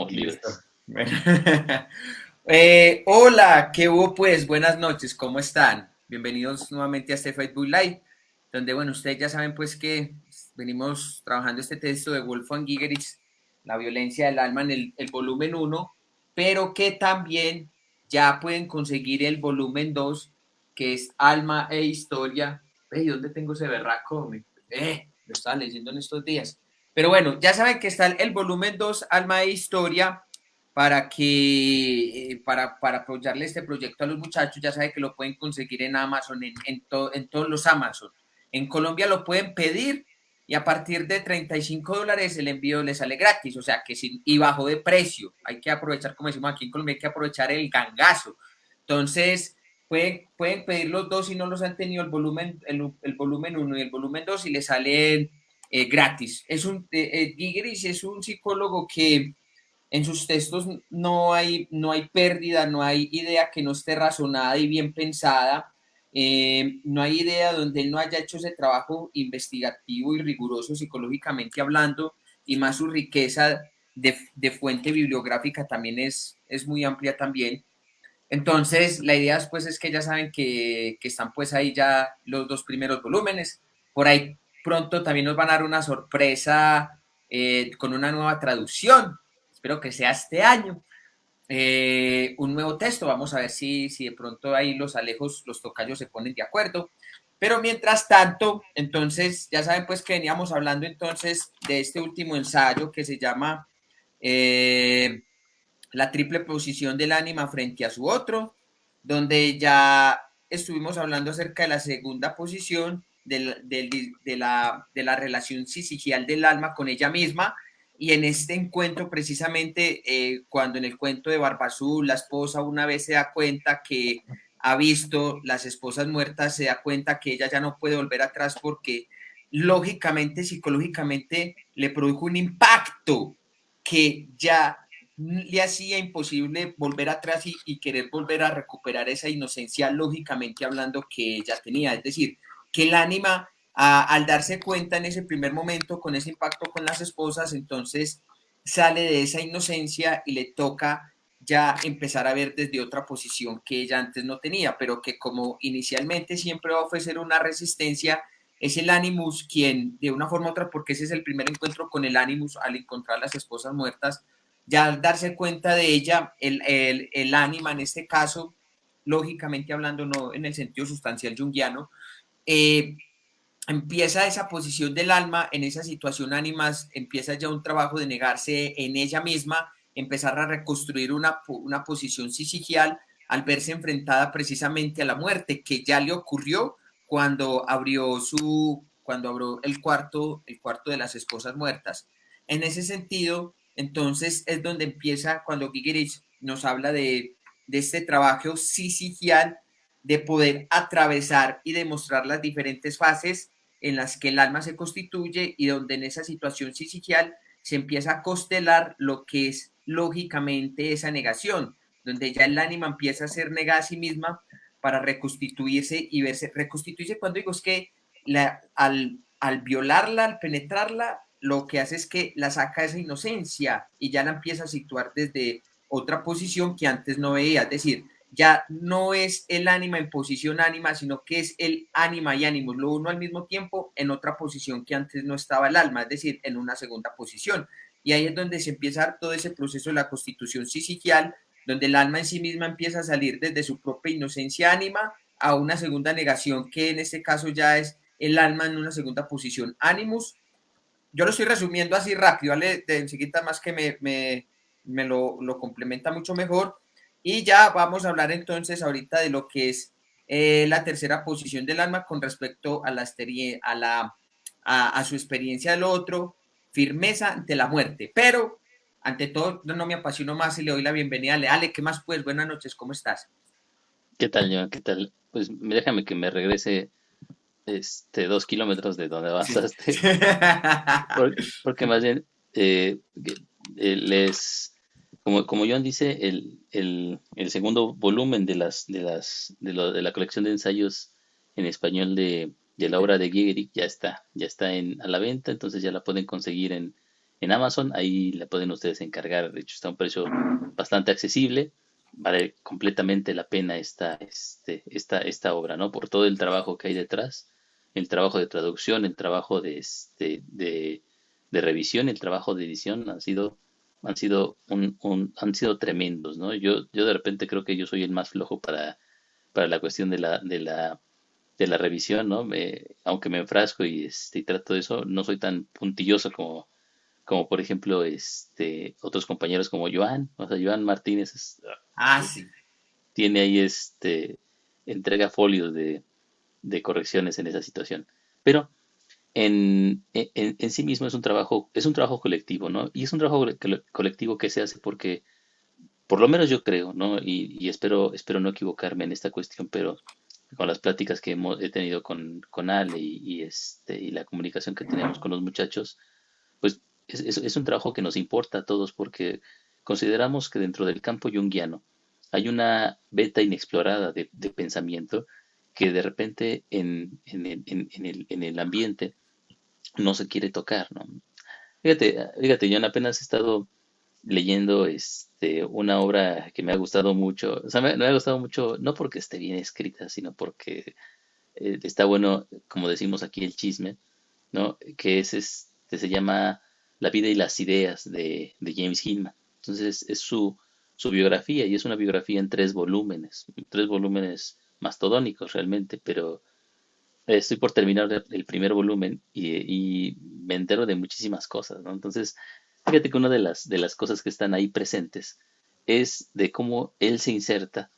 estamos Listo. libres. Bueno. Hola, ¿qué hubo pues? Buenas noches, ¿cómo están? Bienvenidos nuevamente a este Facebook Live, donde, bueno, ustedes ya saben pues que venimos trabajando este texto de Wolfgang Gigerich, La violencia del alma en el volumen uno, pero que también ya pueden conseguir el volumen 2, que es Alma e Historia. ¿Dónde tengo ese berraco? Lo estaba leyendo en estos días. Pero bueno, ya saben que está el volumen 2, Alma e Historia, para apoyarle este proyecto a los muchachos. Ya saben que lo pueden conseguir en Amazon, en todos los Amazon. En Colombia lo pueden pedir y a partir de $35 el envío les sale gratis, o sea que sin, y bajo de precio. Hay que aprovechar, como decimos aquí en Colombia, hay que aprovechar el gangazo. Entonces, pueden pedir los dos si no los han tenido el volumen uno y el volumen 2 y les salen gratis. Gigerich es un psicólogo que en sus textos no hay pérdida, no hay idea que no esté razonada y bien pensada, no hay idea donde él no haya hecho ese trabajo investigativo y riguroso psicológicamente hablando, y más su riqueza de fuente bibliográfica también es muy amplia también. Entonces, la idea después es que ya saben que están pues ahí ya los dos primeros volúmenes. Por ahí pronto también nos van a dar una sorpresa con una nueva traducción. Espero que sea este año. Un nuevo texto. Vamos a ver si de pronto ahí los Alejos, los tocayos se ponen de acuerdo. Pero mientras tanto, entonces, ya saben pues que veníamos hablando entonces de este último ensayo que se llama La triple posición del ánima frente a su otro, donde ya estuvimos hablando acerca de la segunda posición de la relación psicigial del alma con ella misma. Y en este encuentro, precisamente, cuando en el cuento de Barbazú, la esposa una vez se da cuenta que ha visto las esposas muertas, se da cuenta que ella ya no puede volver atrás porque lógicamente, psicológicamente, le produjo un impacto que ya le hacía imposible volver atrás y querer volver a recuperar esa inocencia, lógicamente hablando, que ella tenía. Es decir, que el ánima, al darse cuenta en ese primer momento con ese impacto con las esposas, entonces sale de esa inocencia y le toca ya empezar a ver desde otra posición que ella antes no tenía, pero que como inicialmente siempre va a ofrecer una resistencia, es el Animus quien, de una forma u otra, porque ese es el primer encuentro con el Animus al encontrar las esposas muertas, ya al darse cuenta de ella, el ánima en este caso, lógicamente hablando, no en el sentido sustancial junguiano, eh, empieza esa posición del alma, en esa situación ánimas, empieza ya un trabajo de negarse en ella misma, empezar a reconstruir una posición psiquial al verse enfrentada precisamente a la muerte, que ya le ocurrió cuando abrió el cuarto de las esposas muertas. En ese sentido, entonces es donde empieza, cuando Gigerich nos habla de este trabajo psiquial, de poder atravesar y demostrar las diferentes fases en las que el alma se constituye y donde en esa situación psiquial se empieza a constelar lo que es lógicamente esa negación, donde ya el ánima empieza a ser negada a sí misma para reconstituirse y verse. Reconstituirse, cuando digo, es que al violarla, al penetrarla, lo que hace es que la saca esa inocencia y ya la empieza a situar desde otra posición que antes no veía. Es decir, ya no es el ánima en posición ánima, sino que es el ánima y ánimo, lo uno al mismo tiempo en otra posición que antes no estaba el alma, es decir, en una segunda posición. Y ahí es donde se empieza todo ese proceso de la constitución psiquial, donde el alma en sí misma empieza a salir desde su propia inocencia ánima a una segunda negación, que en este caso ya es el alma en una segunda posición animus. Yo lo estoy resumiendo así rápido, ¿vale? De enseguida más que me lo complementa mucho mejor. Y ya vamos a hablar entonces ahorita de lo que es la tercera posición del alma con respecto a su experiencia del otro, firmeza ante la muerte. Pero, ante todo, no me apasiono más y le doy la bienvenida a Ale. Ale, ¿qué más pues? Buenas noches, ¿cómo estás? ¿Qué tal, Joan? ¿Qué tal? Pues déjame que me regrese 2 kilómetros de donde Sí. avanzaste, porque más bien les, como Joan dice, el segundo volumen de la colección de ensayos en español de la obra de Giegerich ya está a la venta, entonces ya la pueden conseguir en Amazon, ahí la pueden ustedes encargar, de hecho está a un precio bastante accesible, vale completamente la pena esta obra, ¿no? Por todo el trabajo que hay detrás, el trabajo de traducción, el trabajo de revisión, el trabajo de edición han sido tremendos, ¿no? Yo de repente creo que yo soy el más flojo para la cuestión de la revisión, ¿no? Aunque me enfrasco y trato de eso, no soy tan puntilloso como por ejemplo, otros compañeros como Joan, o sea, Joan Martínez Ah, sí. tiene ahí entrega folios de correcciones en esa situación. Pero en sí mismo es un trabajo colectivo, ¿no? Y es un trabajo colectivo que se hace porque, por lo menos yo creo, ¿no? Y espero no equivocarme en esta cuestión, pero con las pláticas que he tenido con Ale y la comunicación que tenemos con los muchachos, pues es un trabajo que nos importa a todos porque consideramos que dentro del campo junguiano hay una beta inexplorada de pensamiento que de repente en el ambiente no se quiere tocar, ¿no? Fíjate, yo apenas he estado leyendo una obra que me ha gustado mucho, o sea, me ha gustado mucho no porque esté bien escrita, sino porque está bueno, como decimos aquí, el chisme, ¿no? Que se llama La vida y las ideas de James Hillman. Entonces es su biografía y es una biografía en tres volúmenes mastodónicos realmente, pero estoy por terminar el primer volumen y me entero de muchísimas cosas, ¿no? Entonces, fíjate que una de las cosas que están ahí presentes es de cómo él se inserta,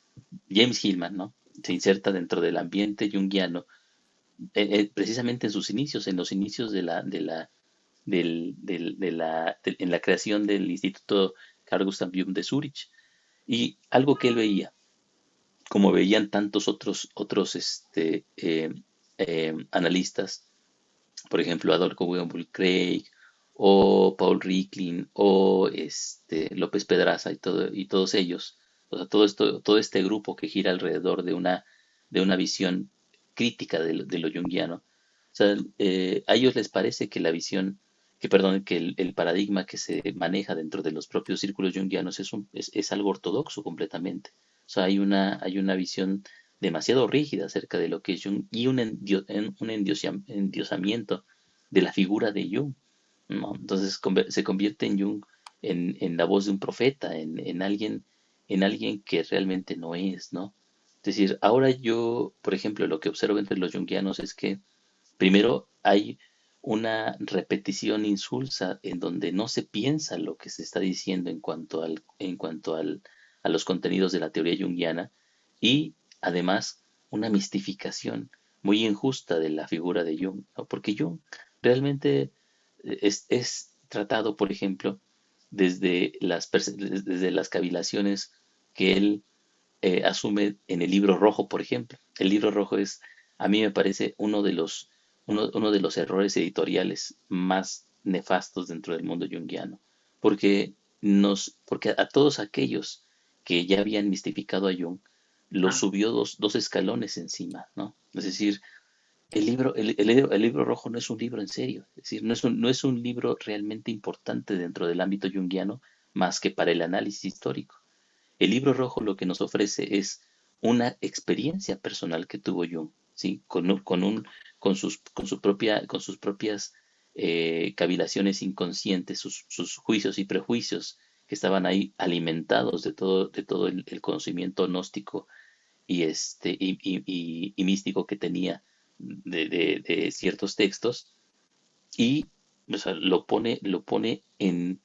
James Hillman, ¿no? Se inserta dentro del ambiente junguiano precisamente en sus inicios, en los inicios en la creación del Instituto Carl Gustav Jung de Zurich. Y algo que él veía, como veían tantos otros analistas, por ejemplo, Adolfo Wilbur Craig, o Paul Ricklin, o López Pedraza y todos ellos, o sea, todo este grupo que gira alrededor de una visión crítica de lo junguiano. O sea, a ellos les parece que la visión, perdón, que el paradigma que se maneja dentro de los propios círculos junguianos es algo ortodoxo completamente. O sea, hay una visión demasiado rígida acerca de lo que es Jung y un endiosamiento de la figura de Jung, ¿no? Entonces se convierte en Jung en la voz de un profeta, en alguien que realmente no es, ¿no? Es decir, ahora yo, por ejemplo, lo que observo entre los junguianos es que primero hay una repetición insulsa en donde no se piensa lo que se está diciendo a los contenidos de la teoría junguiana y además una mistificación muy injusta de la figura de Jung, ¿no? Porque Jung realmente es tratado, por ejemplo, desde las cavilaciones que él asume en el libro rojo, por ejemplo. El libro rojo a mí me parece uno de los errores editoriales más nefastos dentro del mundo junguiano, porque porque a todos aquellos que ya habían mistificado a Jung, los Ah, subió dos escalones encima, ¿no? Es decir, el libro rojo no es un libro en serio, es decir, no es un libro realmente importante dentro del ámbito junguiano más que para el análisis histórico. El libro rojo lo que nos ofrece es una experiencia personal que tuvo Jung, ¿sí? Con sus propias cavilaciones inconscientes, sus juicios y prejuicios que estaban ahí alimentados de todo el conocimiento gnóstico y místico que tenía de ciertos textos y o sea, lo pone en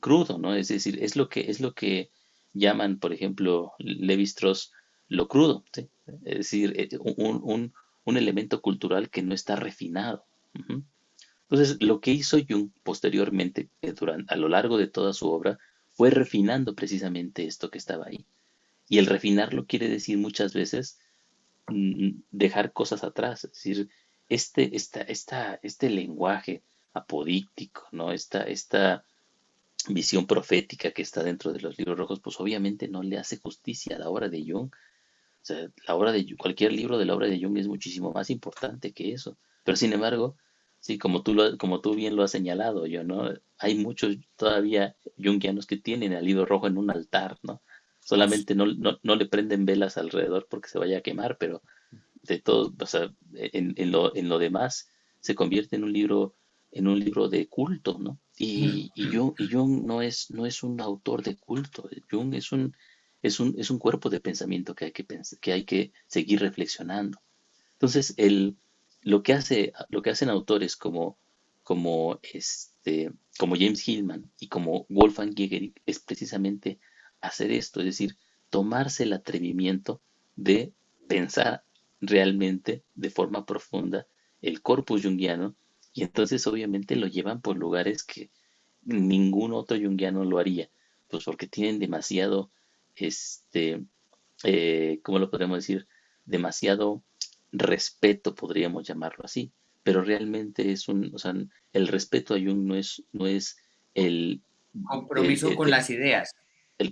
crudo, ¿no? Es decir, es lo que llaman, por ejemplo, Levi-Strauss lo crudo, ¿sí? Es decir, un elemento cultural que no está refinado. Ujú. Entonces, lo que hizo Jung posteriormente, a lo largo de toda su obra, fue refinando precisamente esto que estaba ahí. Y el refinarlo quiere decir muchas veces dejar cosas atrás, es decir, este lenguaje apodíctico, ¿no? Esta visión profética que está dentro de los libros rojos, pues obviamente no le hace justicia a la obra de Jung. O sea, cualquier libro de la obra de Jung es muchísimo más importante que eso. Pero sin embargo, Sí, como tú bien lo has señalado, yo, ¿no? Hay muchos todavía yunguianos que tienen al libro rojo en un altar, ¿no? Uf, Solamente no le prenden velas alrededor porque se vaya a quemar, pero de todo, o sea, en lo demás se convierte en un libro de culto, ¿no? Y Jung no es un autor de culto. Jung es un cuerpo de pensamiento que hay que que hay que seguir reflexionando. Entonces, lo que hacen autores como James Hillman y como Wolfgang Jägerich es precisamente hacer esto, es decir, tomarse el atrevimiento de pensar realmente de forma profunda el corpus junguiano y entonces obviamente lo llevan por lugares que ningún otro junguiano lo haría, pues porque tienen demasiado, este, ¿cómo lo podemos decir? Demasiado respeto, podríamos llamarlo así, pero realmente o sea, el respeto a Jung no es el, compromiso con las ideas.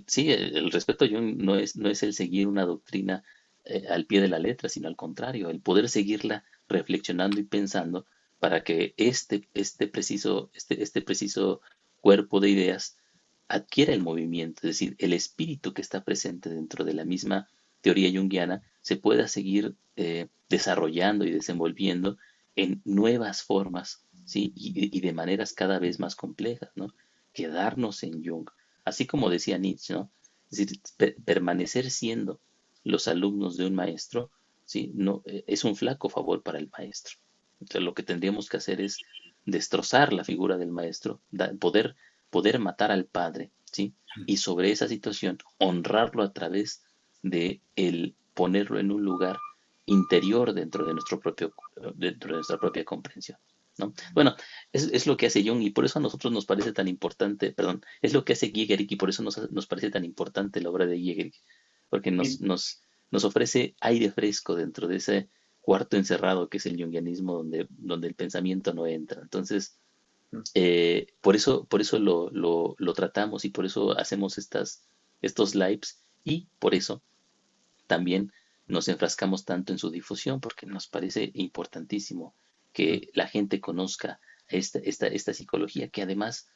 sí, el respeto a Jung no es el seguir una doctrina al pie de la letra, sino al contrario, el poder seguirla reflexionando y pensando para que este preciso cuerpo de ideas adquiera el movimiento, es decir, el espíritu que está presente dentro de la misma teoría junguiana se pueda seguir desarrollando y desenvolviendo en nuevas formas, ¿sí? Y de maneras cada vez más complejas, ¿no? Quedarnos en Jung, así como decía Nietzsche, ¿no? Es decir, permanecer siendo los alumnos de un maestro, ¿sí? No, es un flaco favor para el maestro. Entonces, lo que tendríamos que hacer es destrozar la figura del maestro, poder matar al padre, ¿sí? Y sobre esa situación honrarlo a través de el ponerlo en un lugar interior dentro de nuestra propia comprensión, ¿no? Bueno, es lo que hace Jung y por eso a nosotros nos parece tan importante, perdón, es lo que hace Giegerich y por eso nos parece tan importante la obra de Giegerich, porque nos ofrece aire fresco dentro de ese cuarto encerrado que es el jungianismo donde el pensamiento no entra. Entonces, por eso lo tratamos y por eso hacemos estos lives y por eso también nos enfrascamos tanto en su difusión porque nos parece importantísimo que la gente conozca esta psicología que además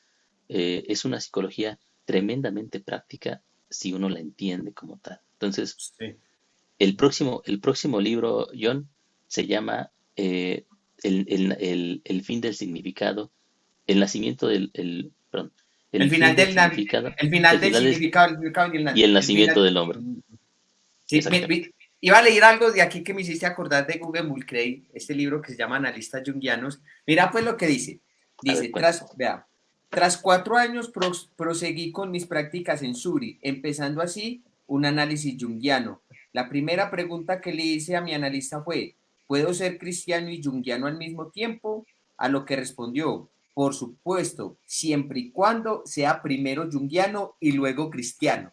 es una psicología tremendamente práctica si uno la entiende como tal. Entonces, Sí. el próximo libro, John, se llama el fin del significado, el nacimiento perdón, El el fin final del del, significado, el el final del final del, significado, el significado y y el el final. nacimiento del hombre. Sí, Exactamente. iba a leer algo de aquí que me hiciste acordar de Google Mulcahy, este libro que se llama Analistas Jungianos. Mira pues lo que dice. A ver, Dice, cuéntame. tras 4 años proseguí con mis prácticas en Suri, empezando así un análisis junguiano. La primera pregunta que le hice a mi analista fue, ¿puedo ser cristiano y junguiano al mismo tiempo? A lo que respondió, por supuesto, siempre y cuando sea primero junguiano y luego cristiano.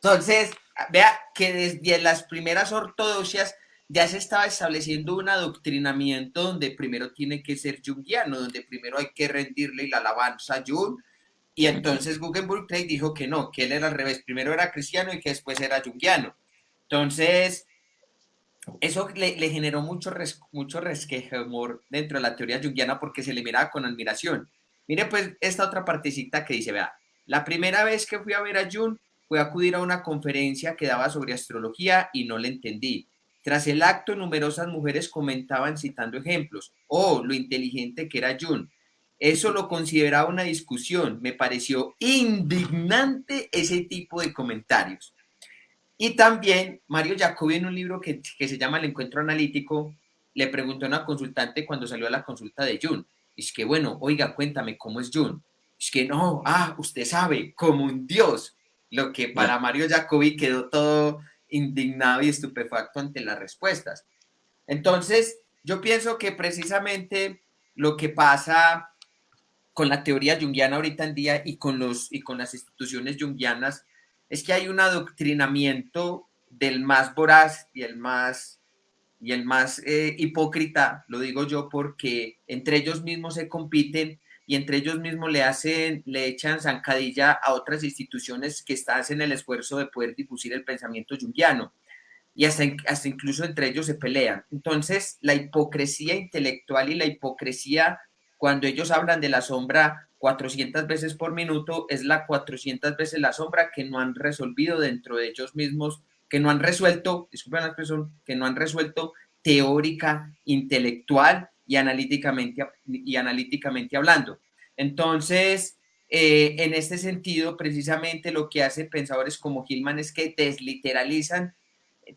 Entonces, vea que desde las primeras ortodoxias ya se estaba estableciendo un adoctrinamiento donde primero tiene que ser junguiano, donde primero hay que rendirle la alabanza a Jung, y Ujú. entonces Guggenheim Clay dijo que no, que él era al revés, primero era cristiano y que después era junguiano. Entonces, eso le generó mucho resquemor dentro de la teoría junguiana porque se le miraba con admiración. Mire pues esta otra partecita que dice, vea, la primera vez que fui a ver a Jung fue a acudir a una conferencia que daba sobre astrología y no le entendí. Tras el acto, numerosas mujeres comentaban citando ejemplos. Oh, lo inteligente que era Jung. Eso lo consideraba una discusión. Me pareció indignante ese tipo de comentarios. Y también Mario Jacobi en un libro que se llama El Encuentro Analítico, le preguntó a una consultante cuando salió a la consulta de Jung. Es que, bueno, oiga, cuéntame, ¿cómo es Jung? Es que no, usted sabe, como un dios. Lo que Ya. para Mario Jacobi quedó todo indignado y estupefacto ante las respuestas. Entonces, yo pienso que precisamente lo que pasa con la teoría junguiana ahorita en día y con las instituciones junguianas es que hay un adoctrinamiento del más voraz y el más hipócrita, lo digo yo, porque entre ellos mismos se compiten y entre ellos mismos le echan zancadilla a otras instituciones que están en el esfuerzo de poder difundir el pensamiento junguiano y hasta incluso entre ellos se pelean. Entonces, la hipocresía intelectual y la hipocresía cuando ellos hablan de la sombra 400 veces por minuto, es la 400 veces la sombra que no han resolvido dentro de ellos mismos, que no han resuelto, disculpen la expresión, que no han resuelto teórica, intelectual y analíticamente hablando. Entonces, en este sentido, precisamente lo que hace pensadores como Hillman es que desliteralizan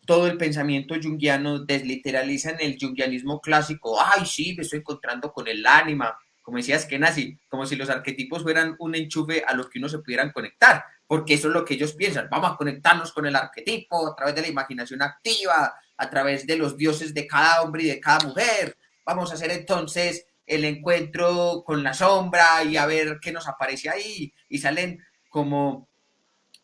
todo el pensamiento junguiano, desliteralizan el junguianismo clásico. Ay, sí, me estoy encontrando con el ánima, como decías que nazi, como si los arquetipos fueran un enchufe a los que uno se pudieran conectar, porque eso es lo que ellos piensan. Vamos a conectarnos con el arquetipo a través de la imaginación activa, a través de los dioses de cada hombre y de cada mujer. Vamos a hacer entonces el encuentro con la sombra y a ver qué nos aparece ahí. Y salen como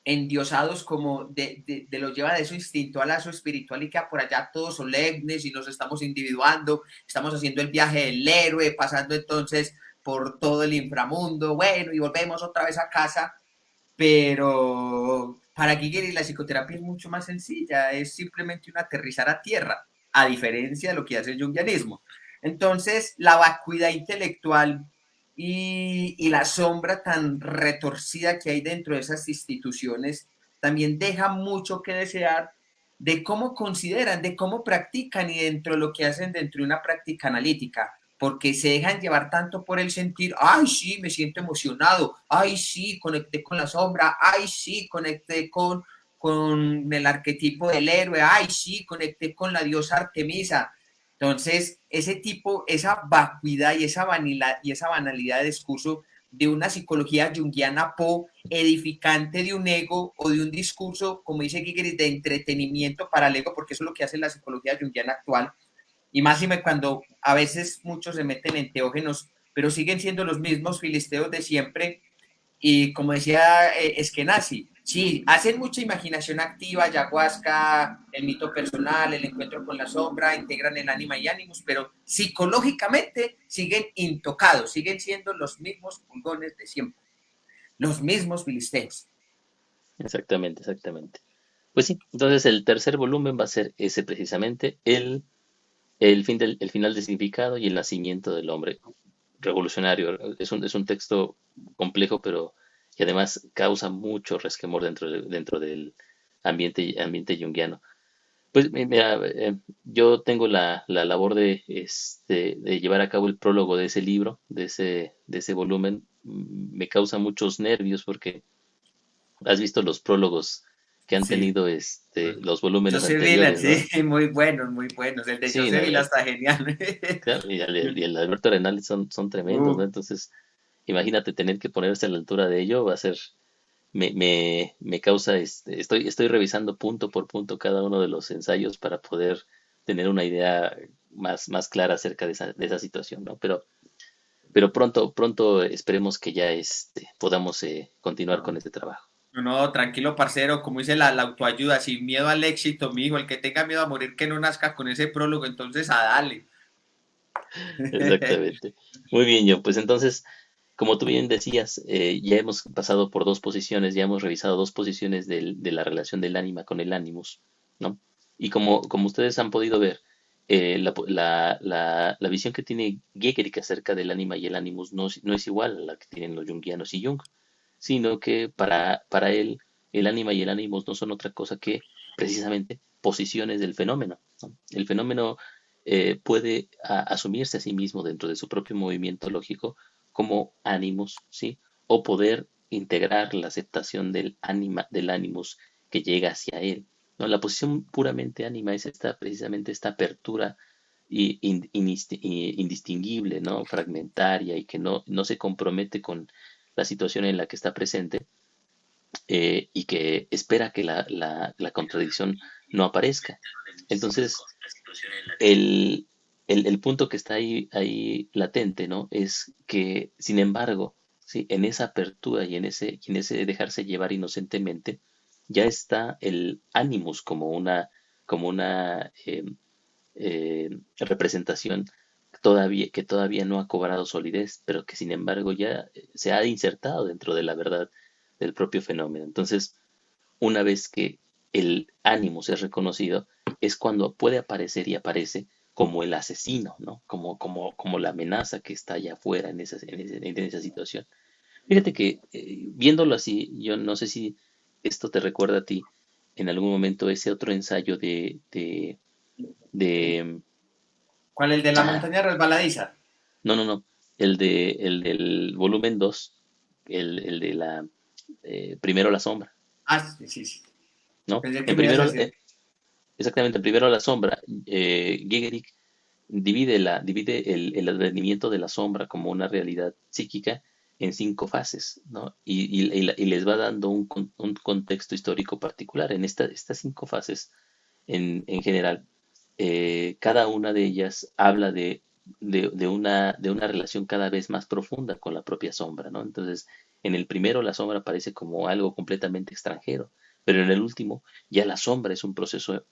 endiosados, como de lo lleva de su instinto a su espiritual y queda por allá todos solemnes y nos estamos individuando, estamos haciendo el viaje del héroe, pasando entonces por todo el inframundo, bueno, y volvemos otra vez a casa, pero para Giger la psicoterapia es mucho más sencilla, es simplemente un aterrizar a tierra, a diferencia de lo que hace el jungianismo. Entonces, la vacuidad intelectual y la sombra tan retorcida que hay dentro de esas instituciones también deja mucho que desear de cómo consideran, de cómo practican y dentro de lo que hacen dentro de una práctica analítica, porque se dejan llevar tanto por el sentir, ay, sí, me siento emocionado, ay, sí, conecté con la sombra, ay, sí, conecté con el arquetipo del héroe, ay, sí, conecté con la diosa Artemisa. Entonces, ese tipo, esa vacuidad y esa banalidad de discurso de una psicología junguiana edificante de un ego o de un discurso, como dice Gigeris, de entretenimiento para el ego, porque eso es lo que hace la psicología junguiana actual, y más cuando a veces muchos se meten en teógenos, pero siguen siendo los mismos filisteos de siempre. Y como decía Eskenazi, sí, hacen mucha imaginación activa, ayahuasca, el mito personal, el encuentro con la sombra, integran el ánima y ánimos, pero psicológicamente siguen intocados, siguen siendo los mismos pulgones de siempre, los mismos filisteos. Exactamente, exactamente. Pues sí, entonces el tercer volumen va a ser ese precisamente, el final del significado y el nacimiento del hombre revolucionario. Es un texto complejo, pero que además causa mucho resquemor dentro del ambiente junguiano. Pues mira, yo tengo la labor de llevar a cabo el prólogo de ese libro, de ese volumen. Me causa muchos nervios porque has visto los prólogos que han Sí. tenido los volúmenes Joseph Villan, anteriores, ¿no? sí, muy buenos, muy buenos. El de Sí, ¿no? Joseph Villan está genial. Claro, y el Alberto Arenales son tremendos, ¿no? Entonces, imagínate tener que ponerse a la altura de ello, va a ser, me causa, estoy revisando punto por punto cada uno de los ensayos para poder tener una idea más clara acerca de esa situación, ¿no? Pero pronto esperemos que ya podamos continuar con No, este trabajo. no, tranquilo, parcero, como dice la autoayuda, sin miedo al éxito, mijo, el que tenga miedo a morir que no nazca con ese prólogo, entonces a darle. Exactamente. Muy bien, yo. Pues entonces, como tú bien decías, ya hemos pasado por dos posiciones, ya hemos revisado dos posiciones de la relación del ánima con el ánimus, ¿no? Y como ustedes han podido ver, la visión que tiene Gehrig acerca del ánima y el ánimus no es igual a la que tienen los jungianos y Jung, sino que para él el ánima y el ánimus no son otra cosa que precisamente posiciones del fenómeno, ¿no? El fenómeno puede asumirse a sí mismo dentro de su propio movimiento lógico como ánimos, ¿sí? O poder integrar la aceptación del ánimus que llega hacia él, ¿no? La posición puramente ánima es precisamente esta apertura indistinguible, ¿no? Fragmentaria y que no se compromete con la situación en la que está presente, y que espera que la contradicción no aparezca. Entonces, el, el punto que está ahí latente, ¿no? Es que, sin embargo, ¿sí? En esa apertura y en ese dejarse llevar inocentemente, ya está el animus como una representación que todavía no ha cobrado solidez, pero que sin embargo ya se ha insertado dentro de la verdad del propio fenómeno. Entonces, una vez que el ánimos es reconocido, es cuando puede aparecer y aparece como el asesino, ¿no? Como la amenaza que está allá afuera en esa situación. Fíjate que viéndolo así, yo no sé si esto te recuerda a ti en algún momento ese otro ensayo de ¿Cuál? ¿El de la ah, montaña resbaladiza? no, el del volumen 2, el de la primero la sombra, Ah, sí, sí, sí. ¿no? Pensé que En me ibas a primero, decir. exactamente, en primero la sombra, Gehrig divide el advenimiento de la sombra como una realidad psíquica en 5 fases, ¿no? Y les va dando un contexto histórico particular. En estas 5 fases, en general, cada una de ellas habla de una relación cada vez más profunda con la propia sombra, ¿no? Entonces, en el primero la sombra parece como algo completamente extranjero, pero en el último ya la sombra es un proceso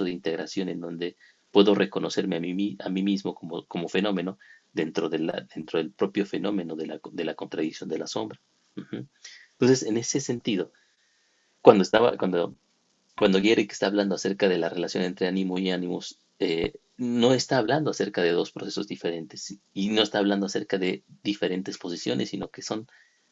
de integración en donde puedo reconocerme a mí mismo como fenómeno dentro del propio fenómeno de la contradicción de la sombra. Ujú. Entonces, en ese sentido, cuando Gehrig está hablando acerca de la relación entre ánimo y ánimos, no está hablando acerca de dos procesos diferentes y no está hablando acerca de diferentes posiciones, sino que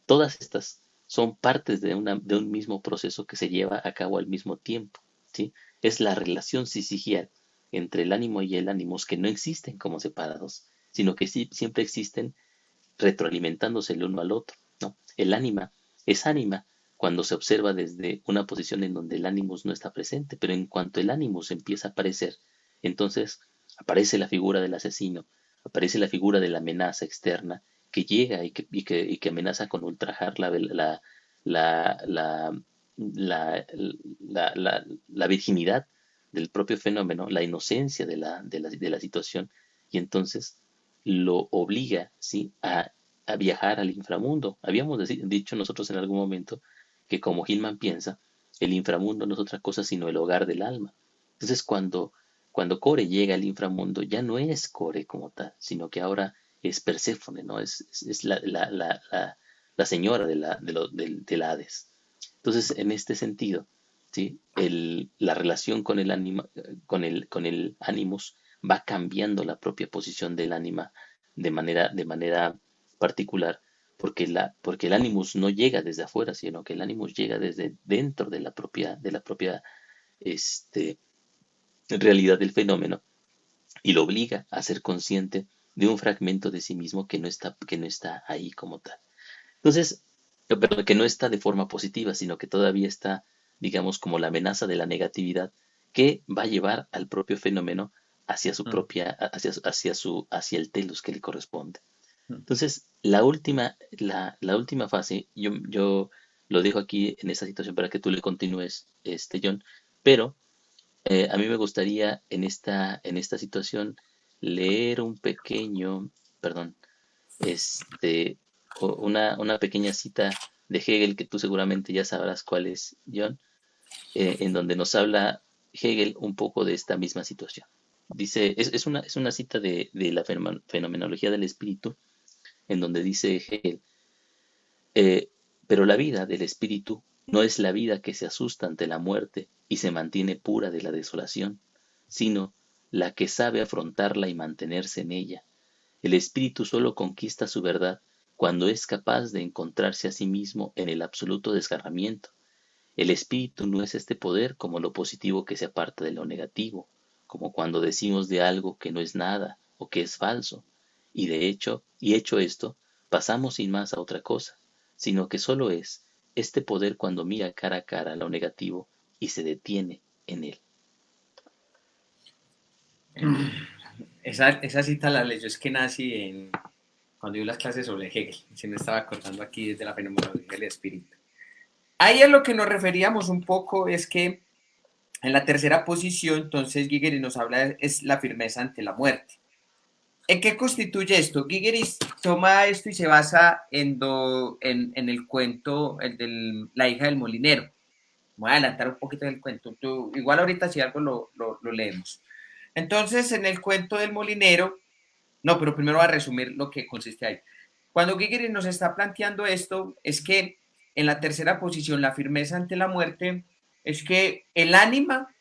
todas estas son partes de un mismo proceso que se lleva a cabo al mismo tiempo, ¿sí? Es la relación sisigial entre el ánimo y el ánimos que no existen como separados, sino que sí, siempre existen retroalimentándose el uno al otro, ¿no? El ánima es ánima cuando se observa desde una posición en donde el ánimos no está presente, pero en cuanto el ánimos empieza a aparecer, entonces aparece la figura del asesino, aparece la figura de la amenaza externa que llega y que amenaza con ultrajar la, la, la virginidad del propio fenómeno, la inocencia de la situación, y entonces lo obliga, ¿sí? a viajar al inframundo. Habíamos dicho nosotros en algún momento que como Hillman piensa, el inframundo no es otra cosa sino el hogar del alma. Entonces cuando Core llega al inframundo, ya no es Core como tal, sino que ahora es Perséfone, ¿no? Es la señora del Hades. Entonces, en este sentido, ¿sí? La relación con el ánimos va cambiando la propia posición del ánima de manera particular, porque el ánimos no llega desde afuera, sino que el ánimos llega desde dentro de la propia este, realidad del fenómeno y lo obliga a ser consciente de un fragmento de sí mismo que no está ahí como tal. Entonces, perdón, que no está de forma positiva, sino que todavía está, digamos, como la amenaza de la negatividad que va a llevar al propio fenómeno hacia su Mm, propia, hacia el telos que le corresponde. mm. Entonces, la última fase, yo lo dejo aquí en esta situación para que tú le continúes, John, pero a mí me gustaría en esta situación leer un pequeño, perdón, una pequeña cita de Hegel que tú seguramente ya sabrás cuál es, John, en donde nos habla Hegel un poco de esta misma situación. Dice, es una cita de la fenomenología del espíritu, en donde dice Hegel, eh, pero la vida del espíritu no es la vida que se asusta ante la muerte y se mantiene pura de la desolación, sino la que sabe afrontarla y mantenerse en ella. El espíritu solo conquista su verdad cuando es capaz de encontrarse a sí mismo en el absoluto desgarramiento. El espíritu no es este poder como lo positivo que se aparta de lo negativo, como cuando decimos de algo que no es nada o que es falso, y hecho esto, pasamos sin más a otra cosa, sino que solo es este poder cuando mira cara a cara lo negativo y se detiene en él. Esa cita la leyó es que nací cuando dio las clases sobre Hegel. Se me estaba acordando aquí desde la fenomenología del espíritu. Ahí a lo que nos referíamos un poco es que en la tercera posición, entonces Gigeris nos habla es la firmeza ante la muerte. ¿En qué constituye esto? Gigeris toma esto y se basa en el cuento el de la hija del molinero. Voy a adelantar un poquito del cuento. Igual ahorita si algo lo leemos. Entonces, en el cuento del molinero, no, pero primero voy a resumir lo que consiste ahí. Cuando Gigeris nos está planteando esto, es que en la tercera posición, la firmeza ante la muerte, es que el ánima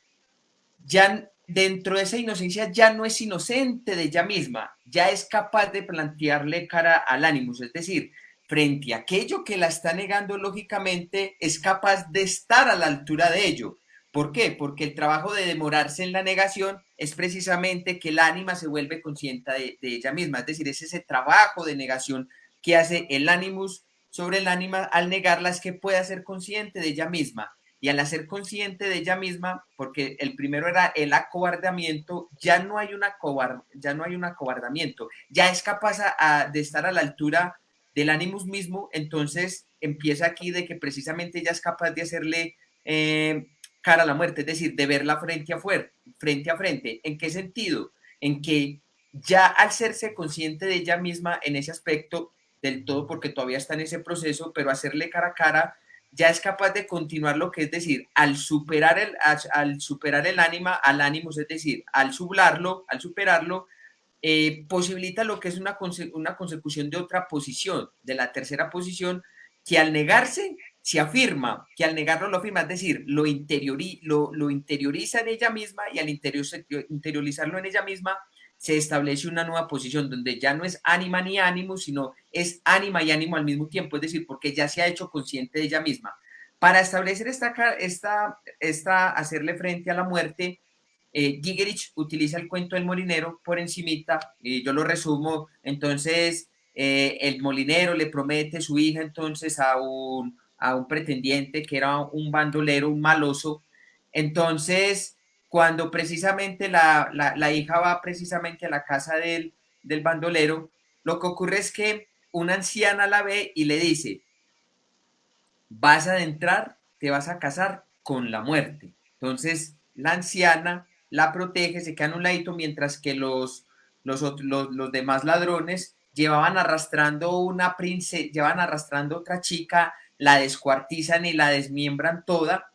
ya dentro de esa inocencia ya no es inocente de ella misma, ya es capaz de plantearle cara al ánimos, es decir, frente a aquello que la está negando lógicamente, es capaz de estar a la altura de ello. ¿Por qué? Porque el trabajo de demorarse en la negación es precisamente que el ánima se vuelve consciente de ella misma, es decir, es ese trabajo de negación que hace el ánimus sobre el ánima al negarla, es que pueda ser consciente de ella misma. Y al hacer consciente de ella misma, porque el primero era el acobardamiento, ya no hay un acobardamiento, ya es capaz de estar a la altura del ánimos mismo, entonces empieza aquí de que precisamente ella es capaz de hacerle cara a la muerte, es decir, de verla frente a frente. ¿En qué sentido? En que ya al serse consciente de ella misma en ese aspecto del todo, porque todavía está en ese proceso, pero hacerle cara a cara, ya es capaz de continuar lo que es decir, al superar el ánima, al ánimo, es decir, al superarlo, posibilita lo que es una consecución de otra posición, de la tercera posición, que al negarse se afirma, que al negarlo lo afirma, es decir, lo interioriza en ella misma y al interiorizarlo en ella misma se establece una nueva posición donde ya no es ánima ni ánimo, sino es ánima y ánimo al mismo tiempo, es decir, porque ya se ha hecho consciente de ella misma. Para establecer hacerle frente a la muerte, Gigerich utiliza el cuento del molinero por encimita, y yo lo resumo, entonces el molinero le promete su hija entonces a un pretendiente que era un bandolero, un maloso, entonces cuando precisamente la hija va precisamente a la casa del bandolero, lo que ocurre es que una anciana la ve y le dice, vas a adentrar, te vas a casar con la muerte. Entonces, la anciana la protege, se queda en un ladito, mientras que los demás ladrones llevaban arrastrando una princesa, llevan arrastrando otra chica, la descuartizan y la desmiembran toda.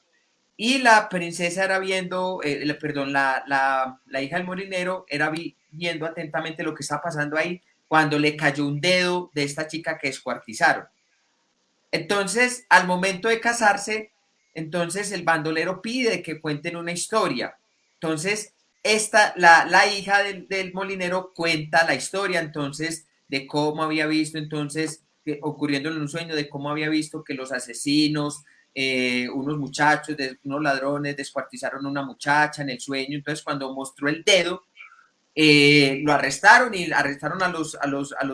Y la princesa era viendo, perdón, la hija del molinero era viendo atentamente lo que estaba pasando ahí cuando le cayó un dedo de esta chica que descuartizaron. Entonces, al momento de casarse, entonces el bandolero pide que cuenten una historia. Entonces, la hija del molinero cuenta la historia, entonces, de cómo había visto, entonces, ocurriendo en un sueño, de cómo había visto que los asesinos, unos muchachos, unos ladrones, descuartizaron a una muchacha en el sueño. Entonces, cuando mostró el dedo, lo arrestaron y arrestaron a los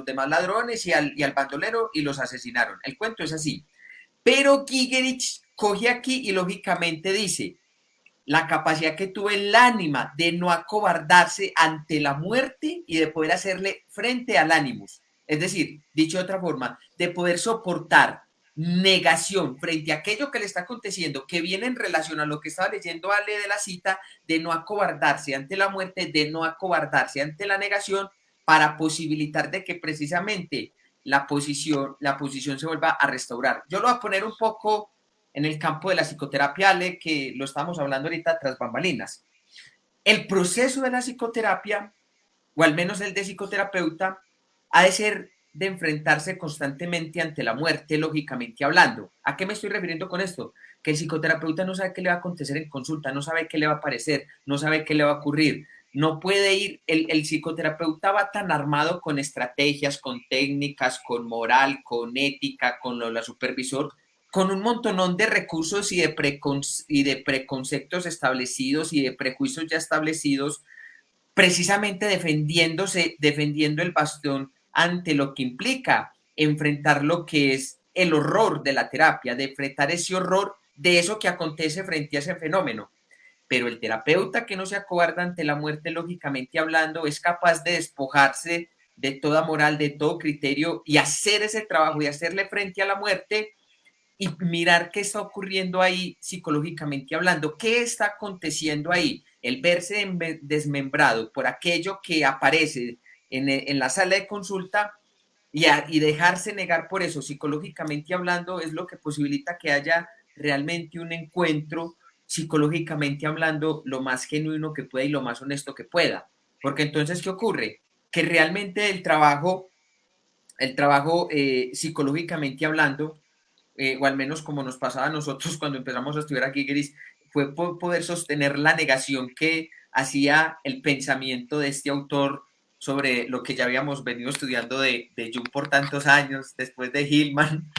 demás ladrones y al bandolero y los asesinaron. El cuento es así. Pero Gigerich coge aquí y lógicamente dice, la capacidad que tuvo el ánima de no acobardarse ante la muerte y de poder hacerle frente al ánimos. Es decir, dicho de otra forma, de poder soportar negación frente a aquello que le está aconteciendo, que viene en relación a lo que estaba leyendo Ale de la cita, de no acobardarse ante la muerte, de no acobardarse ante la negación, para posibilitar de que precisamente la posición se vuelva a restaurar. Yo lo voy a poner un poco en el campo de la psicoterapia, Ale, que lo estamos hablando ahorita tras bambalinas. El proceso de la psicoterapia, o al menos el de psicoterapeuta, ha de ser de enfrentarse constantemente ante la muerte, lógicamente hablando. ¿A qué me estoy refiriendo con esto? Que el psicoterapeuta no sabe qué le va a acontecer en consulta, no sabe qué le va a aparecer, no sabe qué le va a ocurrir. No puede ir, el psicoterapeuta va tan armado con estrategias, con técnicas, con moral, con ética, con la supervisor, con un montonón de recursos y de preconceptos establecidos y de prejuicios ya establecidos, precisamente defendiendo el bastón ante lo que implica enfrentar lo que es el horror de la terapia, de enfrentar ese horror de eso que acontece frente a ese fenómeno. Pero el terapeuta que no se acobarda ante la muerte, lógicamente hablando, es capaz de despojarse de toda moral, de todo criterio y hacer ese trabajo y hacerle frente a la muerte y mirar qué está ocurriendo ahí psicológicamente hablando, qué está aconteciendo ahí, el verse desmembrado por aquello que aparece en la sala de consulta y dejarse negar por eso psicológicamente hablando es lo que posibilita que haya realmente un encuentro psicológicamente hablando lo más genuino que pueda y lo más honesto que pueda. Porque entonces, ¿qué ocurre? Que realmente el trabajo psicológicamente hablando, o al menos como nos pasaba a nosotros cuando empezamos a estudiar aquí, Gris, fue poder sostener la negación que hacia el pensamiento de este autor sobre lo que ya habíamos venido estudiando de Jung por tantos años, después de Hillman.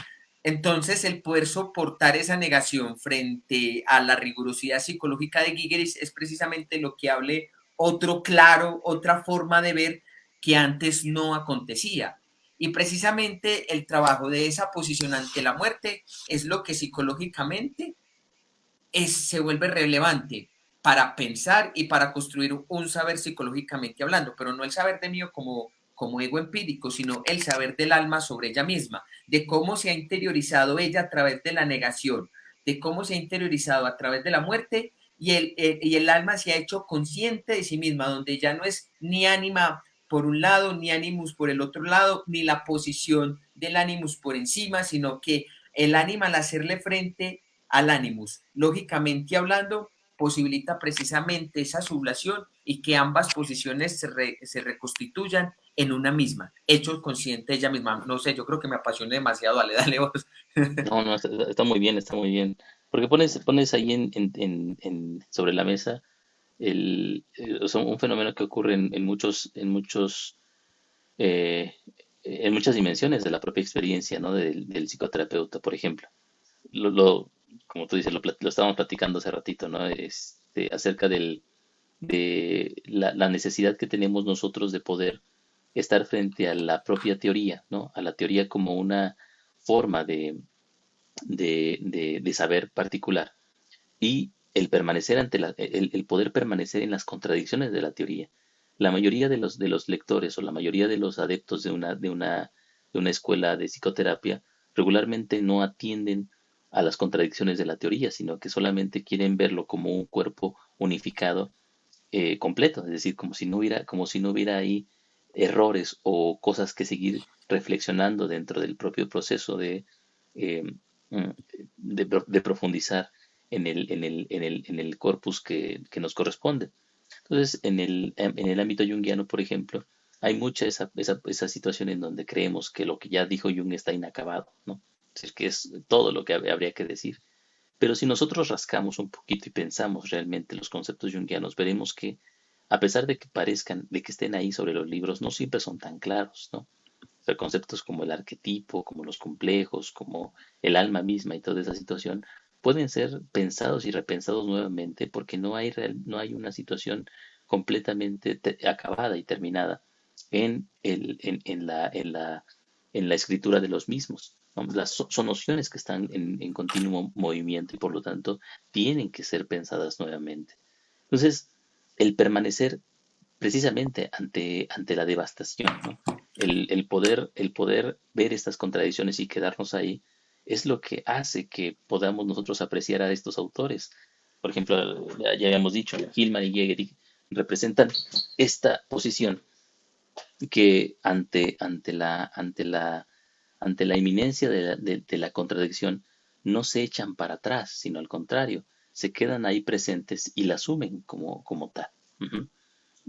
Entonces, el poder soportar esa negación frente a la rigurosidad psicológica de Gigeris es precisamente lo que hable otro claro, otra forma de ver que antes no acontecía. Y precisamente el trabajo de esa posición ante la muerte es lo que psicológicamente se vuelve relevante para pensar y para construir un saber psicológicamente hablando, pero no el saber de mí como ego empírico, sino el saber del alma sobre ella misma, de cómo se ha interiorizado ella a través de la negación, de cómo se ha interiorizado a través de la muerte y el alma se ha hecho consciente de sí misma, donde ya no es ni ánima por un lado, ni animus por el otro lado, ni la posición del animus por encima, sino que el ánima al hacerle frente al animus, lógicamente hablando, posibilita precisamente esa sublación y que ambas posiciones se reconstituyan en una misma, hecho consciente de ella misma. No sé, yo creo que me apasiona demasiado. Dale, dale vos. No, no, está muy bien, está muy bien. Porque pones ahí sobre la mesa o sea, un fenómeno que ocurre eh, en muchas dimensiones de la propia experiencia, ¿no? Del psicoterapeuta, por ejemplo. Lo, lo- Como tú dices, lo estábamos platicando hace ratito, ¿no? Acerca de la necesidad que tenemos nosotros de poder estar frente a la propia teoría, ¿no? A la teoría como una forma de saber particular y el permanecer el poder permanecer en las contradicciones de la teoría. La mayoría de los lectores o la mayoría de los adeptos de una escuela de psicoterapia regularmente no atienden a las contradicciones de la teoría, sino que solamente quieren verlo como un cuerpo unificado completo, es decir, como si no hubiera ahí errores o cosas que seguir reflexionando dentro del propio proceso eh, mm, de profundizar en el corpus que nos corresponde. Entonces, en el ámbito junguiano, por ejemplo, hay mucha esa situación en donde creemos que lo que ya dijo Jung está inacabado, ¿no? Es decir, que es todo lo que habría que decir. Pero si nosotros rascamos un poquito y pensamos realmente los conceptos junguianos, veremos que a pesar de que parezcan, de que estén ahí sobre los libros, no siempre son tan claros, ¿no? O sea, conceptos como el arquetipo, como los complejos, como el alma misma y toda esa situación, pueden ser pensados y repensados nuevamente porque no hay una situación completamente acabada y terminada en la escritura de los mismos, ¿no? Son nociones que están en continuo movimiento y por lo tanto tienen que ser pensadas nuevamente. Entonces, el permanecer precisamente ante la devastación, ¿no? El poder ver estas contradicciones y quedarnos ahí es lo que hace que podamos nosotros apreciar a estos autores. Por ejemplo, ya habíamos dicho, Hillman y Jägerich representan esta posición que ante la inminencia de la contradicción no se echan para atrás, sino al contrario, se quedan ahí presentes y la asumen como tal. Ujú.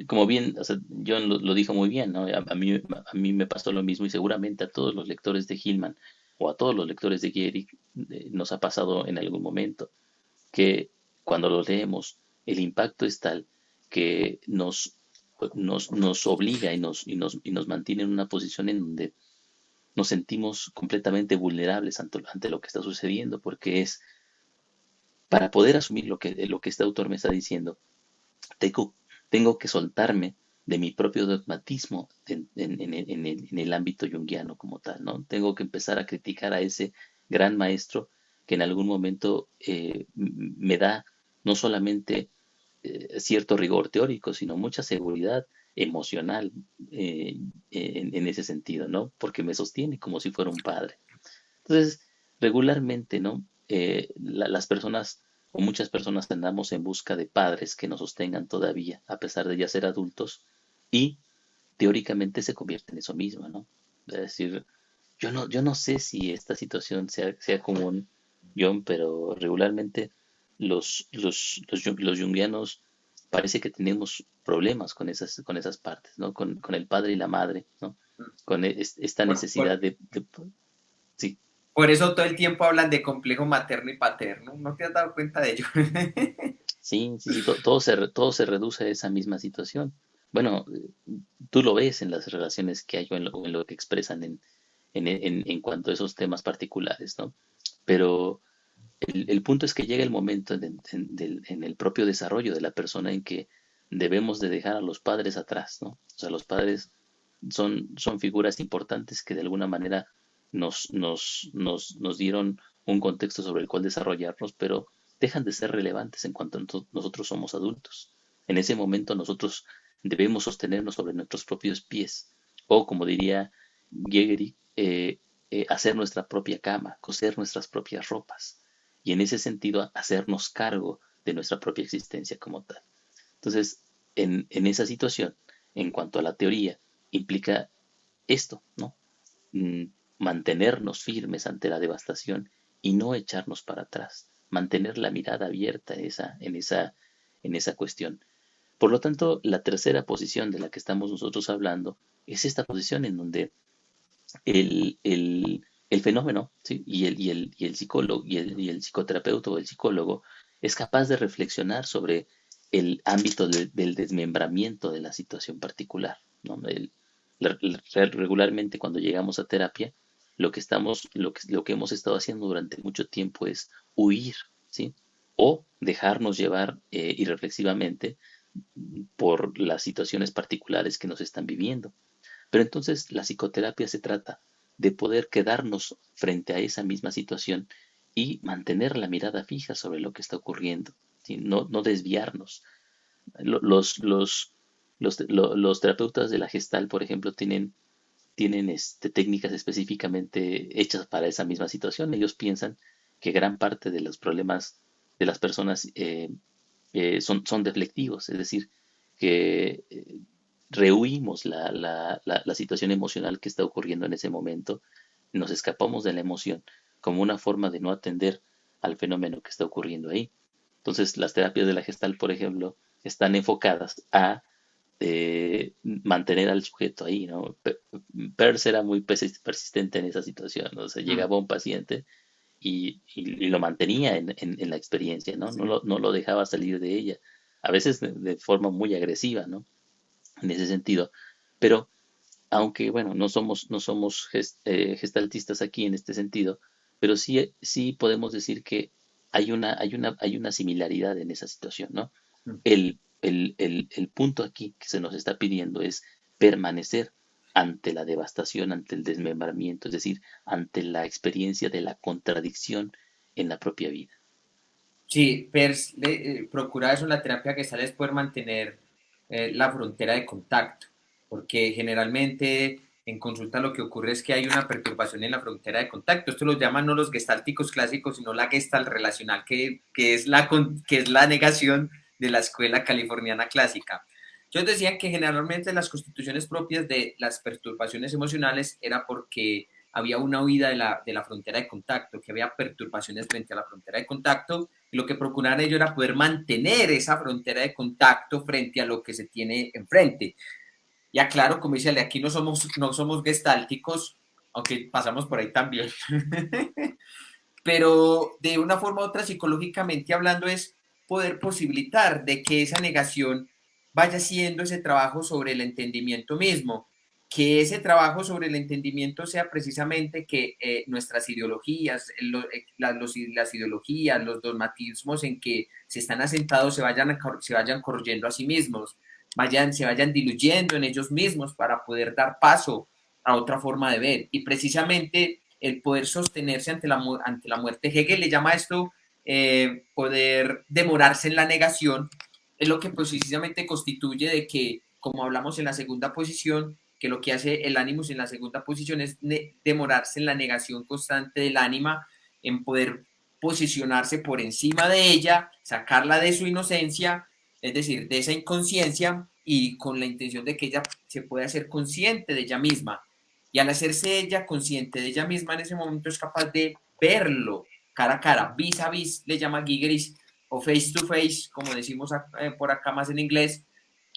Como bien, o sea, John lo dijo muy bien, ¿no? A mí me pasó lo mismo y seguramente a todos los lectores de Hillman o a todos los lectores de Gehrig nos ha pasado en algún momento que cuando lo leemos el impacto es tal que nos obliga y nos mantiene en una posición en donde nos sentimos completamente vulnerables ante lo que está sucediendo, porque es para poder asumir lo que este autor me está diciendo, tengo, tengo que soltarme de mi propio dogmatismo en el ámbito junguiano como tal, ¿no? Tengo que empezar a criticar a ese gran maestro que en algún momento me da no solamente cierto rigor teórico, sino mucha seguridad emocional en ese sentido, ¿no? Porque me sostiene como si fuera un padre. Entonces, regularmente, ¿no? Las personas o muchas personas andamos en busca de padres que nos sostengan todavía, a pesar de ya ser adultos, y teóricamente se convierte en eso mismo, ¿no? Es decir, yo no sé si esta situación sea común, John, pero regularmente los junguianos parece que tenemos problemas con esas partes, ¿no? Con el padre y la madre, ¿no? Con esta Por, necesidad por, sí, por eso todo el tiempo hablan de complejo materno y paterno. ¿No te has dado cuenta de ello? Sí, sí, sí, todo se reduce a esa misma situación. Bueno, tú lo ves en las relaciones que hay o en lo que expresan en cuanto a esos temas particulares, ¿no? Pero el punto es que llega el momento en el propio desarrollo de la persona en que debemos de dejar a los padres atrás, ¿no? O sea, los padres son figuras importantes que de alguna manera nos dieron un contexto sobre el cual desarrollarnos, pero dejan de ser relevantes en cuanto nosotros somos adultos. En ese momento nosotros debemos sostenernos sobre nuestros propios pies, o como diría Gregory, hacer nuestra propia cama, coser nuestras propias ropas, y en ese sentido hacernos cargo de nuestra propia existencia como tal. Entonces, en esa situación, en cuanto a la teoría, implica esto, ¿no? Mm, Mantenernos firmes ante la devastación y no echarnos para atrás, mantener la mirada abierta en esa cuestión. Por lo tanto, la tercera posición de la que estamos nosotros hablando es esta posición en donde el fenómeno, ¿sí? Y el psicólogo y el psicoterapeuta o el psicólogo es capaz de reflexionar sobre el ámbito del desmembramiento de la situación particular, ¿no? Regularmente cuando llegamos a terapia, lo que hemos estado haciendo durante mucho tiempo es huir, ¿sí? O dejarnos llevar irreflexivamente por las situaciones particulares que nos están viviendo. Pero entonces la psicoterapia se trata de poder quedarnos frente a esa misma situación y mantener la mirada fija sobre lo que está ocurriendo, ¿sí? No desviarnos. Los, los, los terapeutas de la Gestalt, por ejemplo, tienen técnicas específicamente hechas para esa misma situación. Ellos piensan que gran parte de los problemas de las personas son deflectivos, es decir, que rehuimos la situación emocional que está ocurriendo en ese momento, nos escapamos de la emoción como una forma de no atender al fenómeno que está ocurriendo ahí. Entonces, las terapias de la Gestalt, por ejemplo, están enfocadas a mantener al sujeto ahí, ¿no? Peirce era muy persistente en esa situación, ¿no? O sea, Mm, llegaba un paciente y lo mantenía en la experiencia, ¿no? sí. No lo dejaba salir de ella, a veces de forma muy agresiva, ¿no? En ese sentido. Pero aunque, bueno, no somos gestaltistas aquí en este sentido, pero sí podemos decir que hay una similaridad en esa situación, ¿no? Mm. El punto aquí que se nos está pidiendo es permanecer ante la devastación, ante el desmembramiento, es decir, ante la experiencia de la contradicción en la propia vida. Sí, Pers procura eso en la terapia que sale es poder mantener la frontera de contacto, porque generalmente en consulta lo que ocurre es que hay una perturbación en la frontera de contacto. Esto lo llaman no los gestálticos clásicos, sino la gestalt relacional, que es la negación de la escuela californiana clásica. Ellos decían que generalmente las constituciones propias de las perturbaciones emocionales era porque había una huida de la frontera de contacto, que había perturbaciones frente a la frontera de contacto, y lo que procuraban ellos era poder mantener esa frontera de contacto frente a lo que se tiene enfrente. Y aclaro, como dice Ale, aquí no somos gestálticos, aunque pasamos por ahí también, pero de una forma u otra, psicológicamente hablando, es poder posibilitar de que esa negación vaya siendo ese trabajo sobre el entendimiento mismo, que ese trabajo sobre el entendimiento sea precisamente que nuestras ideologías, las ideologías, los dogmatismos en que se están asentados se vayan corrigiendo a sí mismos, se vayan diluyendo en ellos mismos para poder dar paso a otra forma de ver. Y precisamente el poder sostenerse ante la muerte. Hegel le llama esto poder demorarse en la negación, es lo que precisamente constituye de que, como hablamos en la segunda posición, que lo que hace el ánimos en la segunda posición es demorarse en la negación constante del ánima, en poder posicionarse por encima de ella, sacarla de su inocencia, es decir, de esa inconsciencia y con la intención de que ella se pueda hacer consciente de ella misma. Y al hacerse ella consciente de ella misma en ese momento es capaz de verlo cara a cara, vis a vis, le llama Gigeris, o face to face, como decimos por acá más en inglés.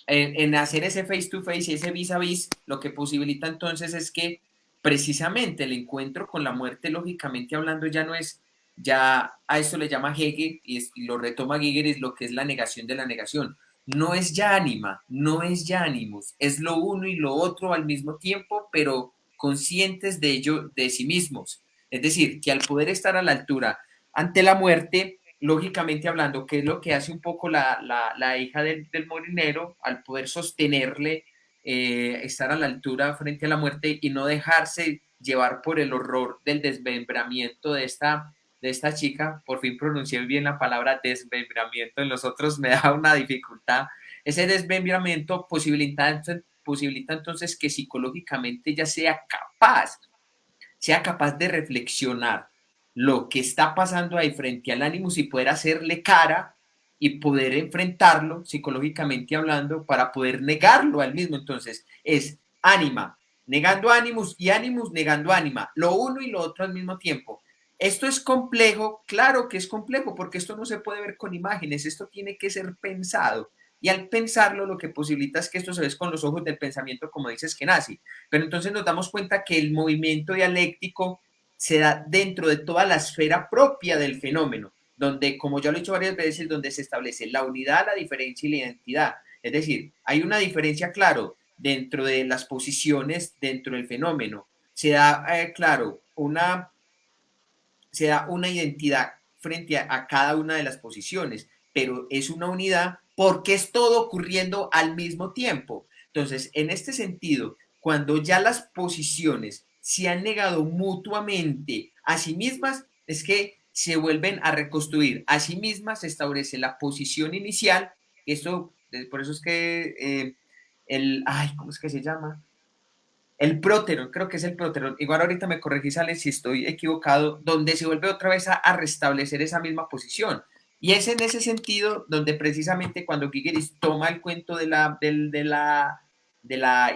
En hacer ese face to face y ese vis a vis, lo que posibilita entonces es que precisamente el encuentro con la muerte, lógicamente hablando, ya no es ya a esto le llama Hegel y lo retoma Hegel, es lo que es la negación de la negación. No es ya ánima, no es ya ánimos, es lo uno y lo otro al mismo tiempo, pero conscientes de ello de sí mismos. Es decir, que al poder estar a la altura ante la muerte, lógicamente hablando, que es lo que hace un poco la hija del molinero, al poder sostenerle, estar a la altura frente a la muerte y no dejarse llevar por el horror del desmembramiento de esta chica, por fin pronuncié bien la palabra desmembramiento, en los otros me da una dificultad. Ese desmembramiento posibilita entonces que psicológicamente ella sea capaz de reflexionar lo que está pasando ahí frente al ánimo y poder hacerle cara y poder enfrentarlo psicológicamente hablando para poder negarlo al mismo. Entonces es ánima, negando ánimos y ánimos negando ánima, lo uno y lo otro al mismo tiempo. Esto es complejo, claro que es complejo, porque esto no se puede ver con imágenes, esto tiene que ser pensado. Y al pensarlo, lo que posibilita es que esto se ve con los ojos del pensamiento, como dices que nace. Pero entonces nos damos cuenta que el movimiento dialéctico se da dentro de toda la esfera propia del fenómeno, donde, como ya lo he dicho varias veces, donde se establece la unidad, la diferencia y la identidad. Es decir, hay una diferencia, claro, dentro de las posiciones dentro del fenómeno. Se da, claro, se da una identidad frente a cada una de las posiciones, pero es una unidad porque es todo ocurriendo al mismo tiempo. Entonces, en este sentido, cuando ya las posiciones se han negado mutuamente a sí mismas, es que se vuelven a reconstruir. A sí mismas se establece la posición inicial. Esto, por eso es que ¿cómo es que se llama? El próteron, creo que es el próteron. Igual ahorita me corregís, Alex, si estoy equivocado, donde se vuelve otra vez a restablecer esa misma posición. Y es en ese sentido donde precisamente cuando Gigeris toma el cuento de la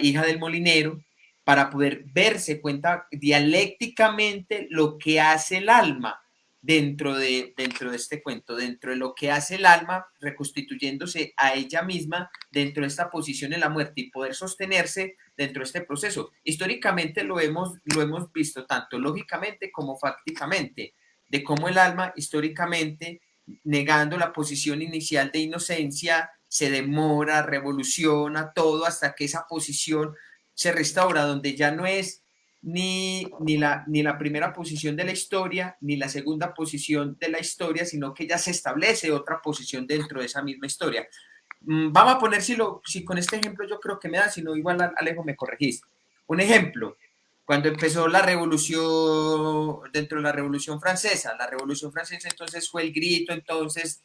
hija del molinero para poder verse cuenta dialécticamente lo que hace el alma dentro de este cuento, dentro de lo que hace el alma reconstituyéndose a ella misma dentro de esta posición en la muerte y poder sostenerse dentro de este proceso. Históricamente lo hemos visto tanto lógicamente como fácticamente, de cómo el alma históricamente, negando la posición inicial de inocencia, se demora, revoluciona todo hasta que esa posición se restaura, donde ya no es ni la primera posición de la historia, ni la segunda posición de la historia, sino que ya se establece otra posición dentro de esa misma historia. Vamos a poner si con este ejemplo yo creo que me da, si no igual Alejo me corregís. Un ejemplo, cuando empezó la revolución, dentro de la revolución francesa entonces fue el grito entonces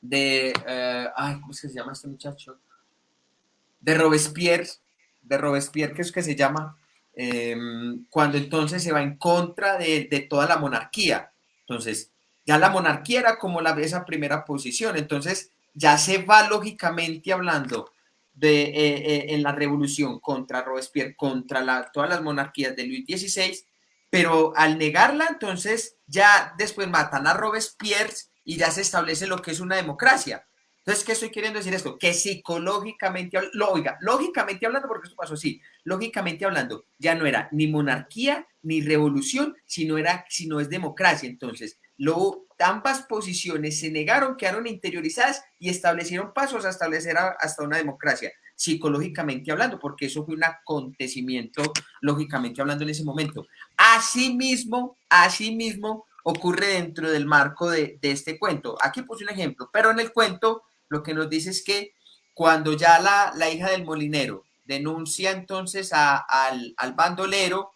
¿cómo es que se llama este muchacho? De Robespierre, que es que se llama, eh, cuando entonces se va en contra de toda la monarquía. Entonces, ya la monarquía era como esa primera posición, entonces ya se va lógicamente hablando en la revolución contra Robespierre, contra todas las monarquías de Luis XVI, pero al negarla, entonces ya después matan a Robespierre y ya se establece lo que es una democracia. Entonces, ¿qué estoy queriendo decir esto? Que psicológicamente, lógicamente hablando, porque esto pasó así, lógicamente hablando, ya no era ni monarquía ni revolución, sino es democracia. Entonces, ambas posiciones se negaron, quedaron interiorizadas y establecieron pasos a establecer hasta una democracia, psicológicamente hablando, porque eso fue un acontecimiento, lógicamente hablando, en ese momento. Asimismo, ocurre dentro del marco de este cuento. Aquí puse un ejemplo, pero en el cuento lo que nos dice es que cuando ya la hija del molinero denuncia entonces al bandolero,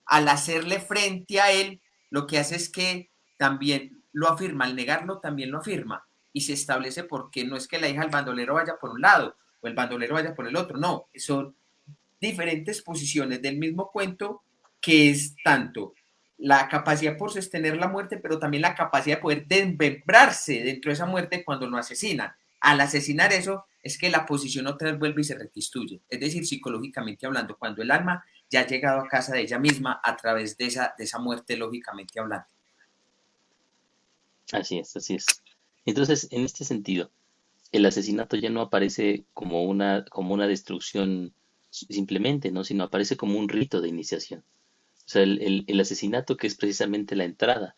al hacerle frente a él, lo que hace es que también lo afirma, al negarlo también lo afirma y se establece porque no es que la hija del bandolero vaya por un lado o el bandolero vaya por el otro, no, son diferentes posiciones del mismo cuento que es tanto la capacidad por sostener la muerte, pero también la capacidad de poder desmembrarse dentro de esa muerte cuando no asesinan. Al asesinar eso, es que la posición otra vez vuelve y se reconstruye. Es decir, psicológicamente hablando, cuando el alma ya ha llegado a casa de ella misma a través de esa muerte, lógicamente hablando. Así es, así es. Entonces, en este sentido, el asesinato ya no aparece como una destrucción simplemente, ¿no? Sino aparece como un rito de iniciación. O sea, el asesinato que es precisamente la entrada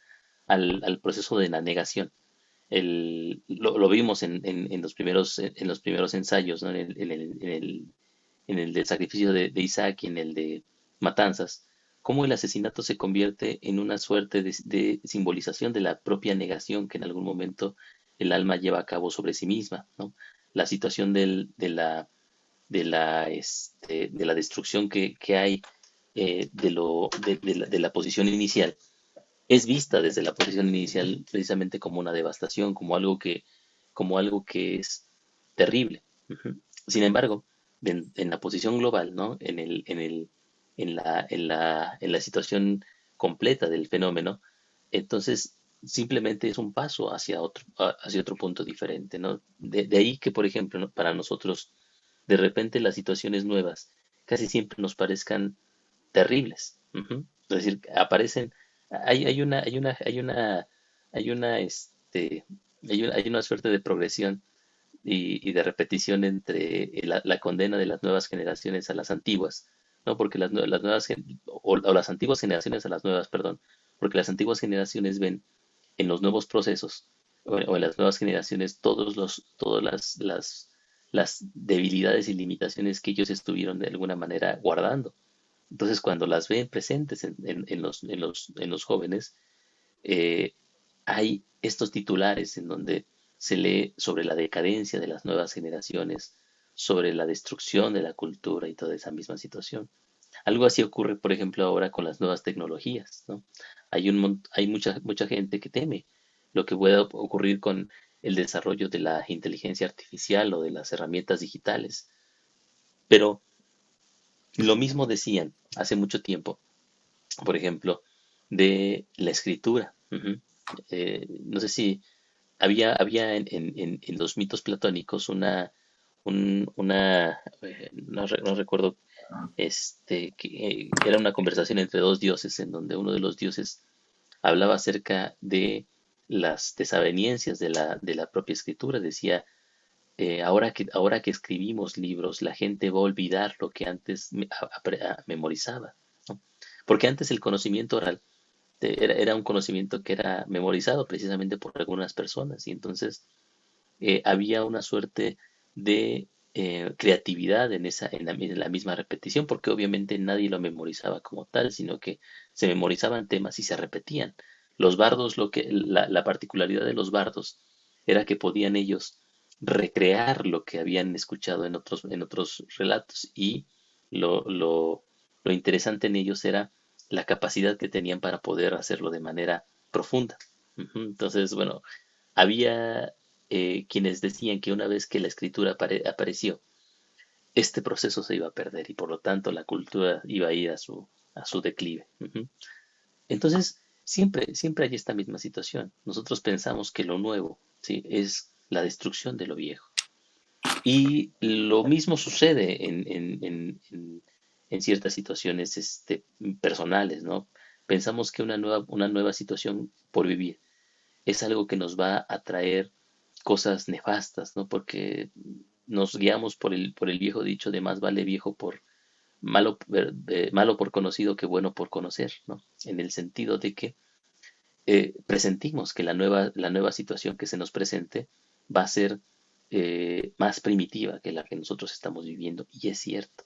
al proceso de la negación. Lo vimos en los primeros ensayos, ¿no? En el del sacrificio de Isaac y en el de Matanzas, cómo el asesinato se convierte en una suerte de simbolización de la propia negación que en algún momento el alma lleva a cabo sobre sí misma, ¿no? La situación de la destrucción que hay de la posición inicial es vista desde la posición inicial precisamente como una devastación, como algo que es terrible. Ujú. Sin embargo, en la posición global, ¿no? En la situación completa del fenómeno, entonces simplemente es un paso hacia otro punto diferente, ¿no? De ahí que, por ejemplo, ¿no? Para nosotros, de repente las situaciones nuevas casi siempre nos parezcan terribles. Ujú. Es decir, aparecen, hay una, hay una suerte de progresión y de repetición entre la condena de las nuevas generaciones a las antiguas, ¿no? Porque las nuevas, o las antiguas generaciones a las nuevas, perdón, porque las antiguas generaciones ven en los nuevos procesos o en las nuevas generaciones las debilidades y limitaciones que ellos estuvieron de alguna manera guardando. Entonces, cuando las ven presentes en los jóvenes, eh, hay estos titulares en donde se lee sobre la decadencia de las nuevas generaciones, sobre la destrucción de la cultura y toda esa misma situación. Algo así ocurre, por ejemplo, ahora con las nuevas tecnologías, ¿no? Hay mucha gente que teme lo que pueda ocurrir con el desarrollo de la inteligencia artificial o de las herramientas digitales. Pero lo mismo decían hace mucho tiempo, por ejemplo, de la escritura. Ujú. No sé si había en los mitos platónicos no recuerdo, que era una conversación entre dos dioses en donde uno de los dioses hablaba acerca de las desavenencias de la propia escritura. Decía, ahora que escribimos libros, la gente va a olvidar lo que antes memorizaba, ¿no? Porque antes el conocimiento oral era un conocimiento que era memorizado precisamente por algunas personas y entonces había una suerte de creatividad en la misma repetición, porque obviamente nadie lo memorizaba como tal, sino que se memorizaban temas y se repetían. Los bardos, la particularidad de los bardos era que podían ellos recrear lo que habían escuchado en otros relatos y lo, lo, lo interesante en ellos era la capacidad que tenían para poder hacerlo de manera profunda. Ujú. Entonces, bueno, había quienes decían que una vez que la escritura apareció, este proceso se iba a perder y por lo tanto la cultura iba a ir a su declive. Ujú. Entonces, siempre hay esta misma situación. Nosotros pensamos que lo nuevo, ¿sí? Es la destrucción de lo viejo. Y lo mismo sucede en ciertas situaciones personales, ¿no? Pensamos que una nueva situación por vivir es algo que nos va a traer cosas nefastas, ¿no? Porque nos guiamos por el viejo dicho de más vale viejo por malo por conocido que bueno por conocer, ¿no? En el sentido de que presentimos que la nueva situación que se nos presente va a ser más primitiva que la que nosotros estamos viviendo. Y es cierto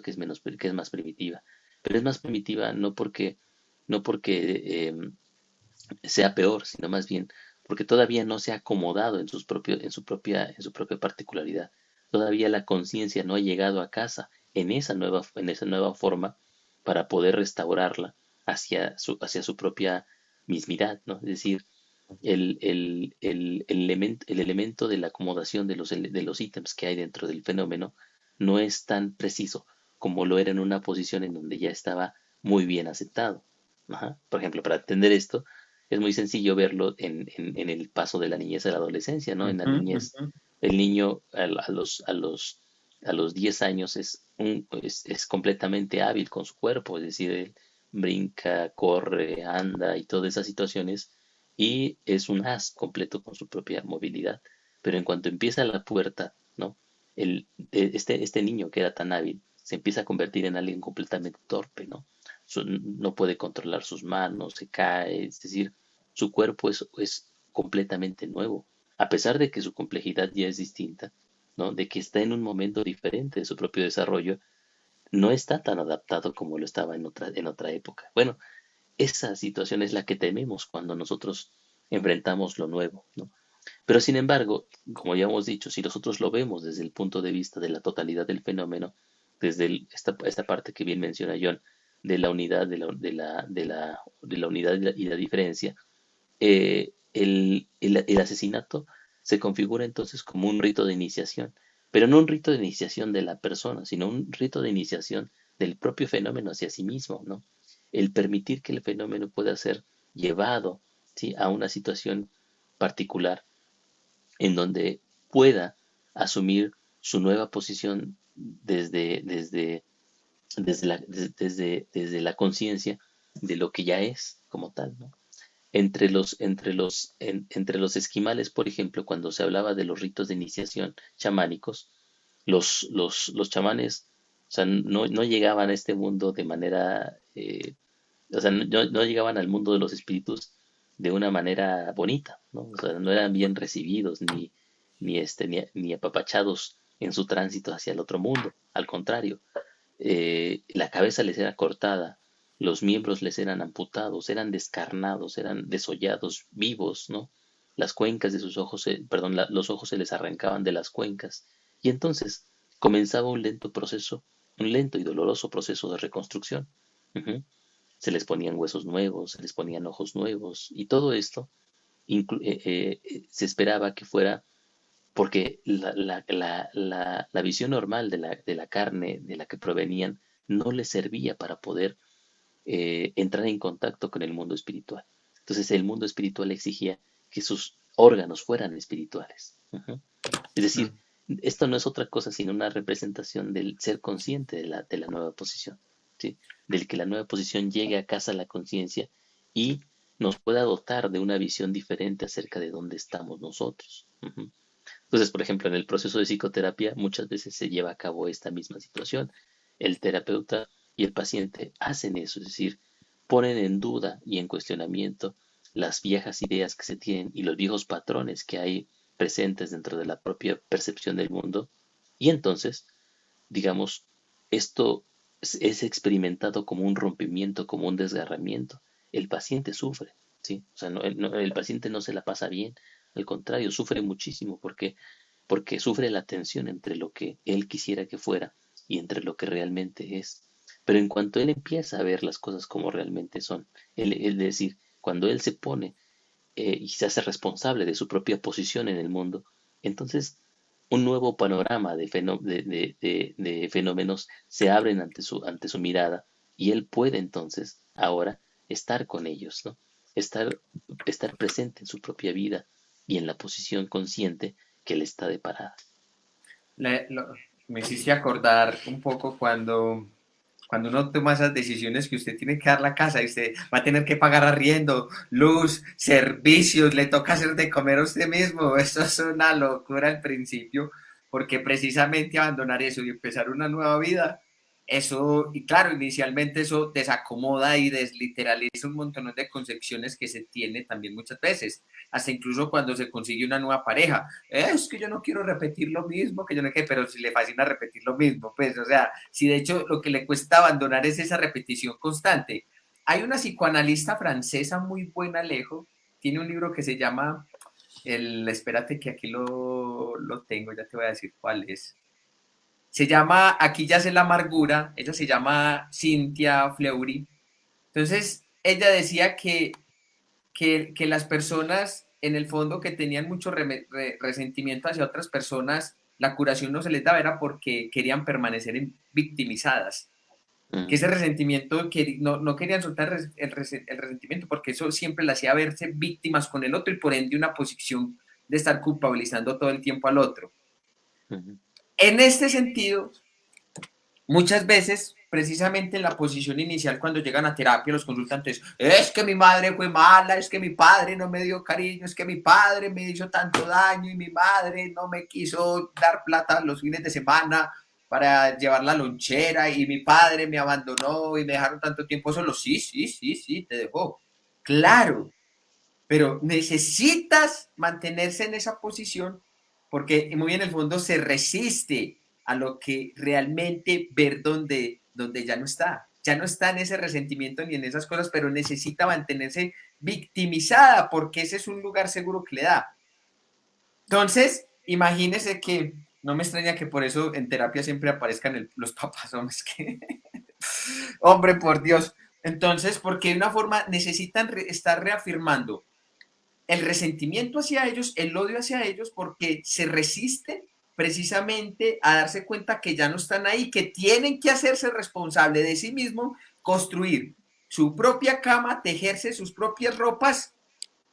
que que es más primitiva, pero es más primitiva no porque sea peor, sino más bien porque todavía no se ha acomodado en su propia particularidad. Todavía la conciencia no ha llegado a casa en esa nueva forma para poder restaurarla hacia su propia mismidad, ¿no? Es decir, el elemento de la acomodación de los ítems que hay dentro del fenómeno no es tan preciso como lo era en una posición en donde ya estaba muy bien aceptado. Ajá. Por ejemplo, para entender esto, es muy sencillo verlo en el paso de la niñez a la adolescencia, ¿no? En la Ujú, niñez, ujú. el niño a los 10 años es completamente hábil con su cuerpo, es decir, él brinca, corre, anda y todas esas situaciones y es un as completo con su propia movilidad. Pero en cuanto empieza la pubertad, ¿no? Este niño que era tan hábil se empieza a convertir en alguien completamente torpe, ¿no? no puede controlar sus manos, se cae, es decir, su cuerpo es completamente nuevo, a pesar de que su complejidad ya es distinta, ¿no? De que está en un momento diferente de su propio desarrollo, no está tan adaptado como lo estaba en otra época. Bueno, esa situación es la que tememos cuando nosotros enfrentamos lo nuevo, ¿no? Pero sin embargo, como ya hemos dicho, si nosotros lo vemos desde el punto de vista de la totalidad del fenómeno, desde esta parte que bien menciona John, de la unidad, de la unidad y la diferencia, el asesinato se configura entonces como un rito de iniciación, pero no un rito de iniciación de la persona, sino un rito de iniciación del propio fenómeno hacia sí mismo, ¿no? El permitir que el fenómeno pueda ser llevado, ¿sí?, a una situación particular en donde pueda asumir su nueva posición desde la conciencia de lo que ya es como tal, ¿no? Entre los esquimales, por ejemplo, cuando se hablaba de los ritos de iniciación chamánicos, los chamanes, o sea, no llegaban a este mundo de manera, o sea, no llegaban al mundo de los espíritus de una manera bonita, ¿no? O sea, no eran bien recibidos ni apapachados en su tránsito hacia el otro mundo. Al contrario, la cabeza les era cortada, los miembros les eran amputados, eran descarnados, eran desollados vivos, ¿no? Las cuencas de sus ojos, perdón, los ojos se les arrancaban de las cuencas. Y entonces comenzaba un lento proceso, un lento y doloroso proceso de reconstrucción. Ujú. Se les ponían huesos nuevos, se les ponían ojos nuevos, y todo esto se esperaba que fuera porque la visión normal de la carne de la que provenían no les servía para poder entrar en contacto con el mundo espiritual. Entonces el mundo espiritual exigía que sus órganos fueran espirituales. Ujú. Es decir, esto no es otra cosa sino una representación del ser consciente de la nueva posición, ¿sí? Del que la nueva posición llegue a casa a la conciencia y nos pueda dotar de una visión diferente acerca de dónde estamos nosotros. Ujú. Entonces, por ejemplo, en el proceso de psicoterapia muchas veces se lleva a cabo esta misma situación. El terapeuta y el paciente hacen eso, es decir, ponen en duda y en cuestionamiento las viejas ideas que se tienen y los viejos patrones que hay presentes dentro de la propia percepción del mundo. Y entonces, digamos, esto es experimentado como un rompimiento, como un desgarramiento. El paciente sufre, ¿sí? O sea, el paciente no se la pasa bien, al contrario, sufre muchísimo porque sufre la tensión entre lo que él quisiera que fuera y entre lo que realmente es. Pero en cuanto él empieza a ver las cosas como realmente son, es decir, cuando él se pone y se hace responsable de su propia posición en el mundo, entonces un nuevo panorama de fenómenos se abren ante su mirada y él puede entonces ahora estar con ellos, ¿no? Estar, estar presente en su propia vida y en la posición consciente que le está deparada. Le- lo- Me hiciste acordar un poco cuando uno toma esas decisiones que usted tiene que dar la casa y usted va a tener que pagar arriendo, luz, servicios, le toca hacer de comer a usted mismo. Eso es una locura al principio, porque precisamente abandonar eso y empezar una nueva vida, eso, y claro, inicialmente eso desacomoda y desliteraliza un montón de concepciones que se tiene también muchas veces, hasta incluso cuando se consigue una nueva pareja. Es que yo no quiero repetir lo mismo, que yo no quiero, pero si le fascina repetir lo mismo, pues, o sea, si de hecho lo que le cuesta abandonar es esa repetición constante. Hay una psicoanalista francesa muy buena, Alejo, tiene un libro que se llama, espérate que aquí lo tengo, ya te voy a decir cuál es. Se llama Aquí yace la amargura, ella se llama Cynthia Fleury. Entonces, ella decía que las personas, en el fondo, que tenían mucho resentimiento hacia otras personas, la curación no se les daba, era porque querían permanecer victimizadas. Que Mm. ese resentimiento, que no querían soltar el resentimiento, porque eso siempre le hacía verse víctimas con el otro y por ende una posición de estar culpabilizando todo el tiempo al otro. Ujú. En este sentido, muchas veces, precisamente en la posición inicial, cuando llegan a terapia, los consultantes, es que mi madre fue mala, es que mi padre no me dio cariño, es que mi padre me hizo tanto daño y mi madre no me quiso dar plata los fines de semana. para llevar la lonchera y mi padre me abandonó y me dejaron tanto tiempo solo. Sí, sí, sí, sí, te dejó. Claro, pero necesitas mantenerse en esa posición porque muy en el fondo se resiste a lo que realmente ver donde ya no está en ese resentimiento ni en esas cosas, pero necesita mantenerse victimizada porque ese es un lugar seguro que le da. Entonces, imagínese que no me extraña que por eso en terapia siempre aparezcan los papás, hombres, que, hombre, por Dios. Entonces, porque de una forma necesitan estar reafirmando el resentimiento hacia ellos, el odio hacia ellos, porque se resisten precisamente a darse cuenta que ya no están ahí, que tienen que hacerse responsable de sí mismo, construir su propia cama, tejerse sus propias ropas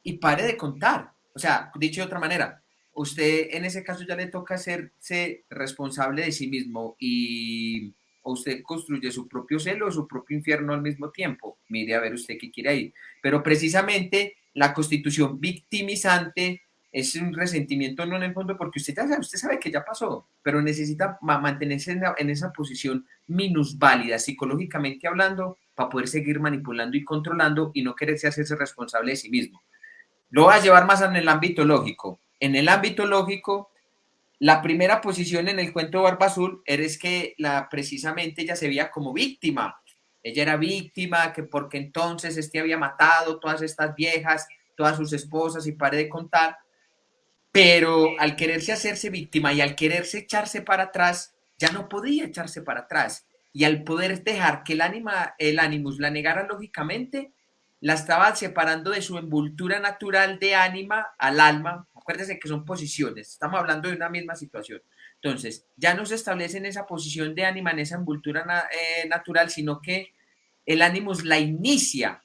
y pare de contar. O sea, dicho de otra manera, usted en ese caso ya le toca hacerse responsable de sí mismo y o usted construye su propio cielo o su propio infierno al mismo tiempo. Mire a ver usted qué quiere ir. Pero precisamente la constitución victimizante es un resentimiento no en el fondo porque usted sabe que ya pasó, pero necesita mantenerse en esa posición minusválida psicológicamente hablando para poder seguir manipulando y controlando y no quererse hacerse responsable de sí mismo. Lo voy a llevar más en el ámbito lógico. En el ámbito lógico, la primera posición en el cuento de Barba Azul es que precisamente ella se veía como víctima. Ella era víctima, que porque entonces había matado todas estas viejas, todas sus esposas y pare de contar, pero al quererse hacerse víctima y al quererse echarse para atrás, ya no podía echarse para atrás. Y al poder dejar que el ánimus la negara lógicamente, la estaba separando de su envoltura natural de ánima al alma. Acuérdense que son posiciones, estamos hablando de una misma situación. Entonces, ya no se establece en esa posición de ánima, en esa envoltura natural, sino que el ánimus la inicia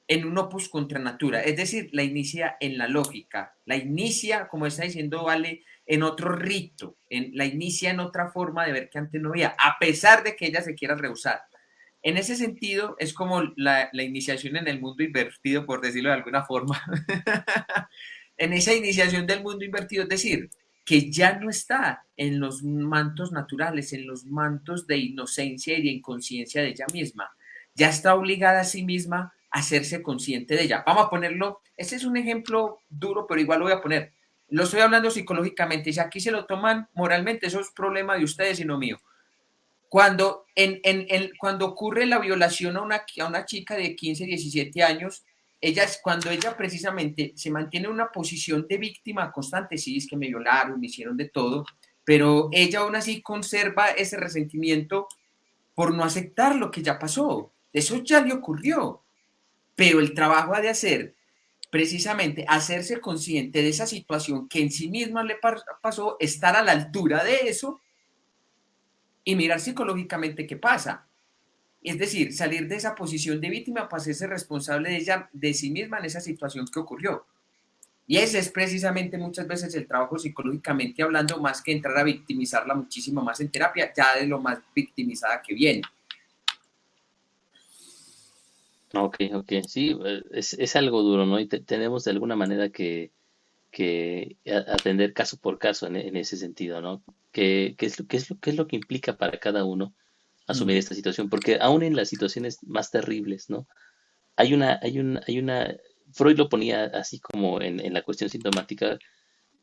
en un opus contra natura, es decir, la inicia en la lógica, la inicia, como está diciendo Vale, en otro rito, la inicia en otra forma de ver que antes no había, a pesar de que ella se quiera rehusar. En ese sentido, es como la iniciación en el mundo invertido, por decirlo de alguna forma. En esa iniciación del mundo invertido, es decir, que ya no está en los mantos naturales, en los mantos de inocencia y de inconsciencia de ella misma. Ya está obligada a sí misma a hacerse consciente de ella. Vamos a ponerlo, este es un ejemplo duro, pero igual lo voy a poner. Lo estoy hablando psicológicamente, y si aquí se lo toman moralmente, eso es problema de ustedes y no mío. Cuando ocurre la violación a una chica de 15, 17 años, cuando ella precisamente se mantiene en una posición de víctima constante, sí, es que me violaron, me hicieron de todo, pero ella aún así conserva ese resentimiento por no aceptar lo que ya pasó. Eso ya le ocurrió, pero el trabajo ha de hacer precisamente hacerse consciente de esa situación que en sí misma le pasó, estar a la altura de eso y mirar psicológicamente qué pasa. Es decir, salir de esa posición de víctima para hacerse responsable de ella, de sí misma en esa situación que ocurrió. Y ese es precisamente muchas veces el trabajo psicológicamente hablando, más que entrar a victimizarla muchísimo más en terapia, ya de lo más victimizada que viene. Ok, ok, sí, es algo duro, ¿no? Y tenemos de alguna manera que atender caso por caso en ese sentido, ¿no? ¿Qué es lo que implica para cada uno asumir Mm. esta situación? Porque aún en las situaciones más terribles, ¿no? Freud lo ponía así como en la cuestión sintomática,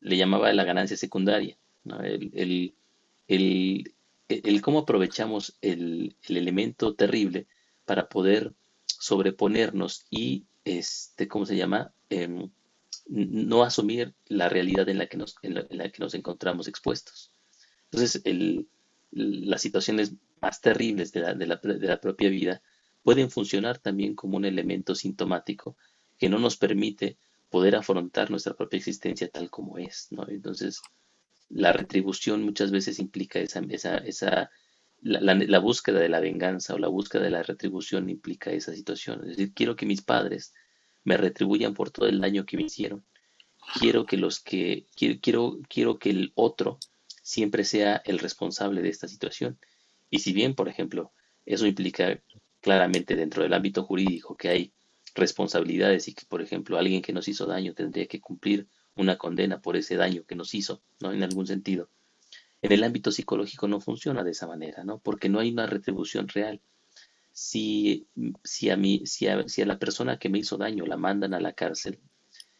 le llamaba la ganancia secundaria, ¿no? El- el cómo aprovechamos el elemento terrible para poder sobreponernos y, ¿cómo se llama? No asumir la realidad en la que nos encontramos expuestos. Entonces, las situaciones más terribles de la propia vida pueden funcionar también como un elemento sintomático que no nos permite poder afrontar nuestra propia existencia tal como es, ¿no? Entonces, la retribución muchas veces implica la búsqueda de la venganza o la búsqueda de la retribución implica esa situación. Es decir, quiero que mis padres me retribuyan por todo el daño que me hicieron. Quiero que el otro siempre sea el responsable de esta situación. Y si bien, por ejemplo, eso implica claramente dentro del ámbito jurídico que hay responsabilidades y que, por ejemplo, alguien que nos hizo daño tendría que cumplir una condena por ese daño que nos hizo, ¿no? En algún sentido. En el ámbito psicológico no funciona de esa manera, ¿no? Porque no hay una retribución real. Si a la persona que me hizo daño la mandan a la cárcel,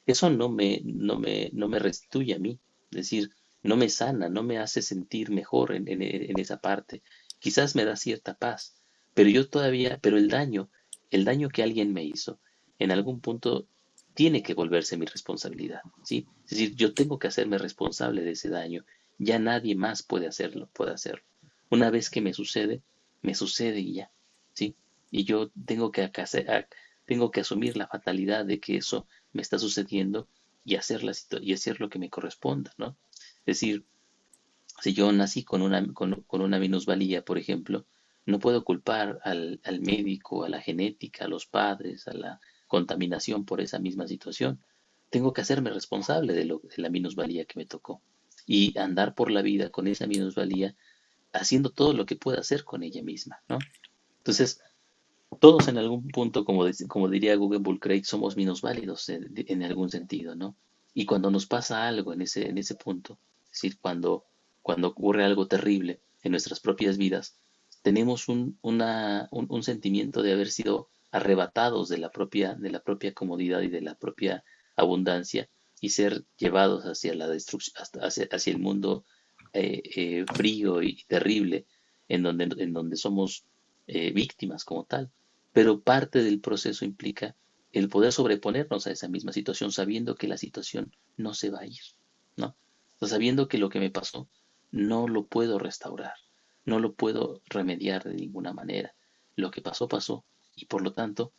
eso no me restituye a mí. Es decir, no me sana, no me hace sentir mejor en esa parte. Quizás me da cierta paz, pero yo todavía, pero el daño que alguien me hizo, en algún punto tiene que volverse mi responsabilidad, ¿sí? Es decir, yo tengo que hacerme responsable de ese daño. Ya nadie más puede hacerlo. Una vez que me sucede y ya, ¿sí? Y yo tengo que asumir la fatalidad de que eso me está sucediendo y y hacer lo que me corresponda, ¿no? Es decir, si yo nací con una minusvalía, por ejemplo, no puedo culpar al médico, a la genética, a los padres, a la contaminación por esa misma situación. Tengo que hacerme responsable de la minusvalía que me tocó y andar por la vida con esa minusvalía haciendo todo lo que pueda hacer con ella misma, ¿no? Entonces, todos en algún punto, como diría Google Craig, somos minusválidos en algún sentido, ¿no? Y cuando nos pasa algo en ese punto, es decir, cuando ocurre algo terrible en nuestras propias vidas, tenemos un sentimiento de haber sido arrebatados de la propia comodidad y de la propia abundancia y ser llevados hacia la destrucción, hacia el mundo frío y terrible en donde somos víctimas como tal. Pero parte del proceso implica el poder sobreponernos a esa misma situación sabiendo que la situación no se va a ir, ¿no? O sea, sabiendo que lo que me pasó no lo puedo restaurar, no lo puedo remediar de ninguna manera. Lo que pasó, pasó. Y por lo tanto,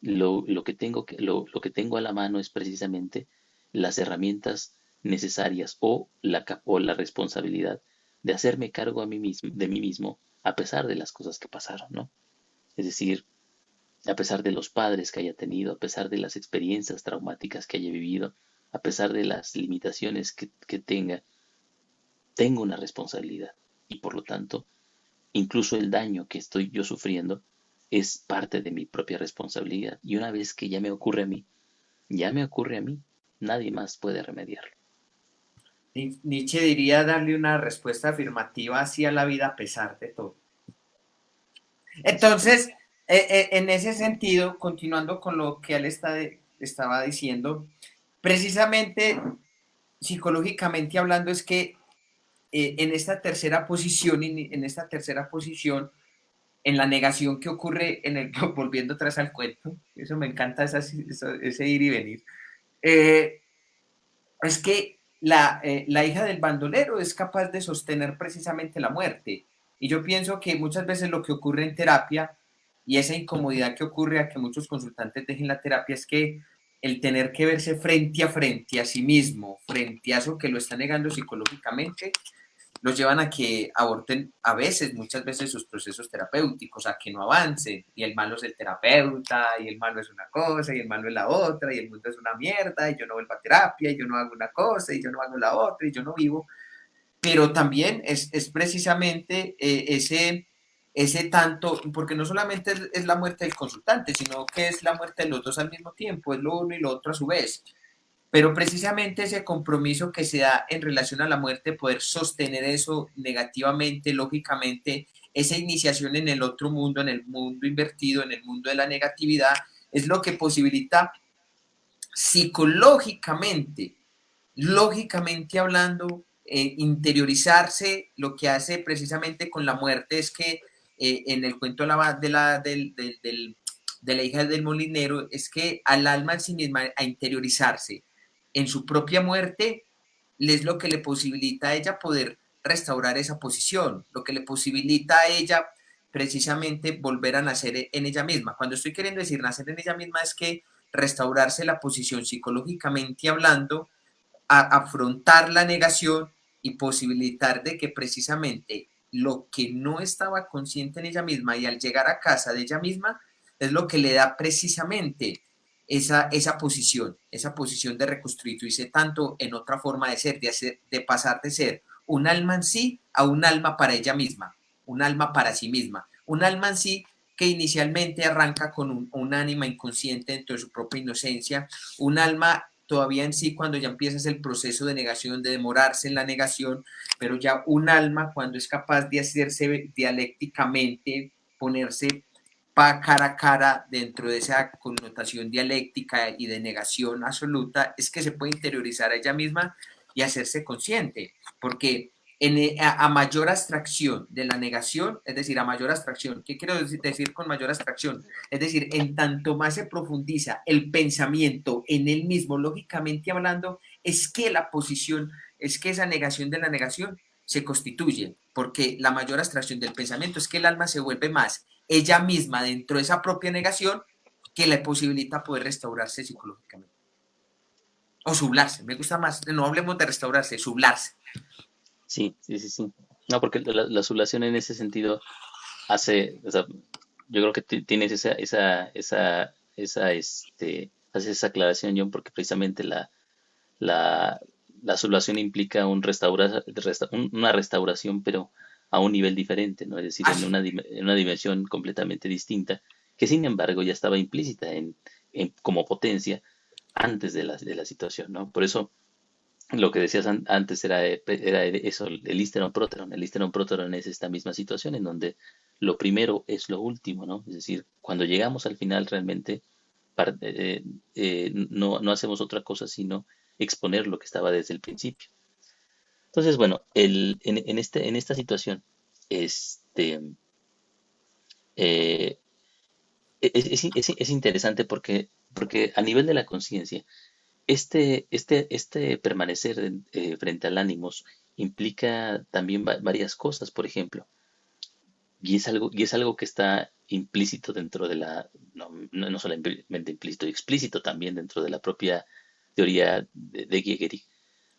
lo que tengo a la mano es precisamente las herramientas necesarias o la responsabilidad de hacerme cargo de mí mismo a pesar de las cosas que pasaron, ¿no? Es decir, a pesar de los padres que haya tenido, a pesar de las experiencias traumáticas que haya vivido, a pesar de las limitaciones que tenga, tengo una responsabilidad. Y por lo tanto, incluso el daño que estoy yo sufriendo es parte de mi propia responsabilidad. Y una vez que ya me ocurre a mí, ya me ocurre a mí, nadie más puede remediarlo. Nietzsche diría darle una respuesta afirmativa hacia la vida a pesar de todo. Entonces, Exactamente. en ese sentido, continuando con lo que él estaba diciendo, precisamente psicológicamente hablando es que en esta tercera posición, en la negación que ocurre volviendo atrás al cuento, eso me encanta, ese ir y venir, eh, es que la hija del bandolero es capaz de sostener precisamente la muerte. Y yo pienso que muchas veces lo que ocurre en terapia y esa incomodidad que ocurre a que muchos consultantes dejen la terapia es que el tener que verse frente a sí mismo, frente a eso que lo está negando psicológicamente, los llevan a que aborten a veces, muchas veces sus procesos terapéuticos, a que no avancen, y el malo es el terapeuta, y el malo es una cosa, y el malo es la otra, y el mundo es una mierda, y yo no vuelvo a terapia, y yo no hago una cosa, y yo no hago la otra, y yo no vivo, pero también es precisamente ese tanto, porque no solamente es la muerte del consultante, sino que es la muerte de los dos al mismo tiempo, es lo uno y lo otro a su vez. Pero precisamente ese compromiso que se da en relación a la muerte, poder sostener eso negativamente, lógicamente, esa iniciación en el otro mundo, en el mundo invertido, en el mundo de la negatividad, es lo que posibilita psicológicamente, lógicamente hablando, interiorizarse. Lo que hace precisamente con la muerte es que en el cuento de la hija del molinero es que al alma en sí misma a interiorizarse en su propia muerte es lo que le posibilita a ella poder restaurar esa posición, lo que le posibilita a ella precisamente volver a nacer en ella misma. Cuando estoy queriendo decir nacer en ella misma es que restaurarse la posición psicológicamente hablando, a afrontar la negación y posibilitar de que precisamente lo que no estaba consciente en ella misma y al llegar a casa de ella misma es lo que le da precisamente esa posición de reconstituirse tanto en otra forma de ser, de pasar de ser un alma en sí a un alma para ella misma, un alma para sí misma, un alma en sí que inicialmente arranca con un ánima inconsciente dentro de su propia inocencia, un alma todavía en sí cuando ya empiezas el proceso de negación, de demorarse en la negación, pero ya un alma cuando es capaz de hacerse dialécticamente, ponerse cara a cara dentro de esa connotación dialéctica y de negación absoluta, es que se puede interiorizar a ella misma y hacerse consciente, porque a mayor abstracción de la negación, es decir, a mayor abstracción, ¿qué quiero decir con mayor abstracción? Es decir, en tanto más se profundiza el pensamiento en él mismo, lógicamente hablando, es que la posición, es que esa negación de la negación se constituye, porque la mayor abstracción del pensamiento es que el alma se vuelve más ella misma dentro de esa propia negación que le posibilita poder restaurarse psicológicamente. O sublarse, me gusta más, no hablemos de restaurarse, sublarse. Sí, sí, sí, sí. No, porque la sublación en ese sentido hace, o sea, yo creo que tienes haces esa aclaración, John, porque precisamente la, la sublación implica una restauración, pero a un nivel diferente, ¿no? Es decir, Ay, en una dimensión completamente distinta, que sin embargo ya estaba implícita como potencia antes de la situación, ¿no? Por eso lo que decías antes era eso, el Histeron Próteron. El Histeron Próteron es esta misma situación en donde lo primero es lo último, ¿no? Es decir, cuando llegamos al final realmente no hacemos otra cosa sino exponer lo que estaba desde el principio. Entonces, bueno, en esta situación, este, eh, es interesante porque a nivel de la conciencia, este permanecer frente al ánimos implica también varias cosas, por ejemplo, y es algo que está implícito dentro de no solamente implícito, explícito también dentro de la propia teoría de Gigery,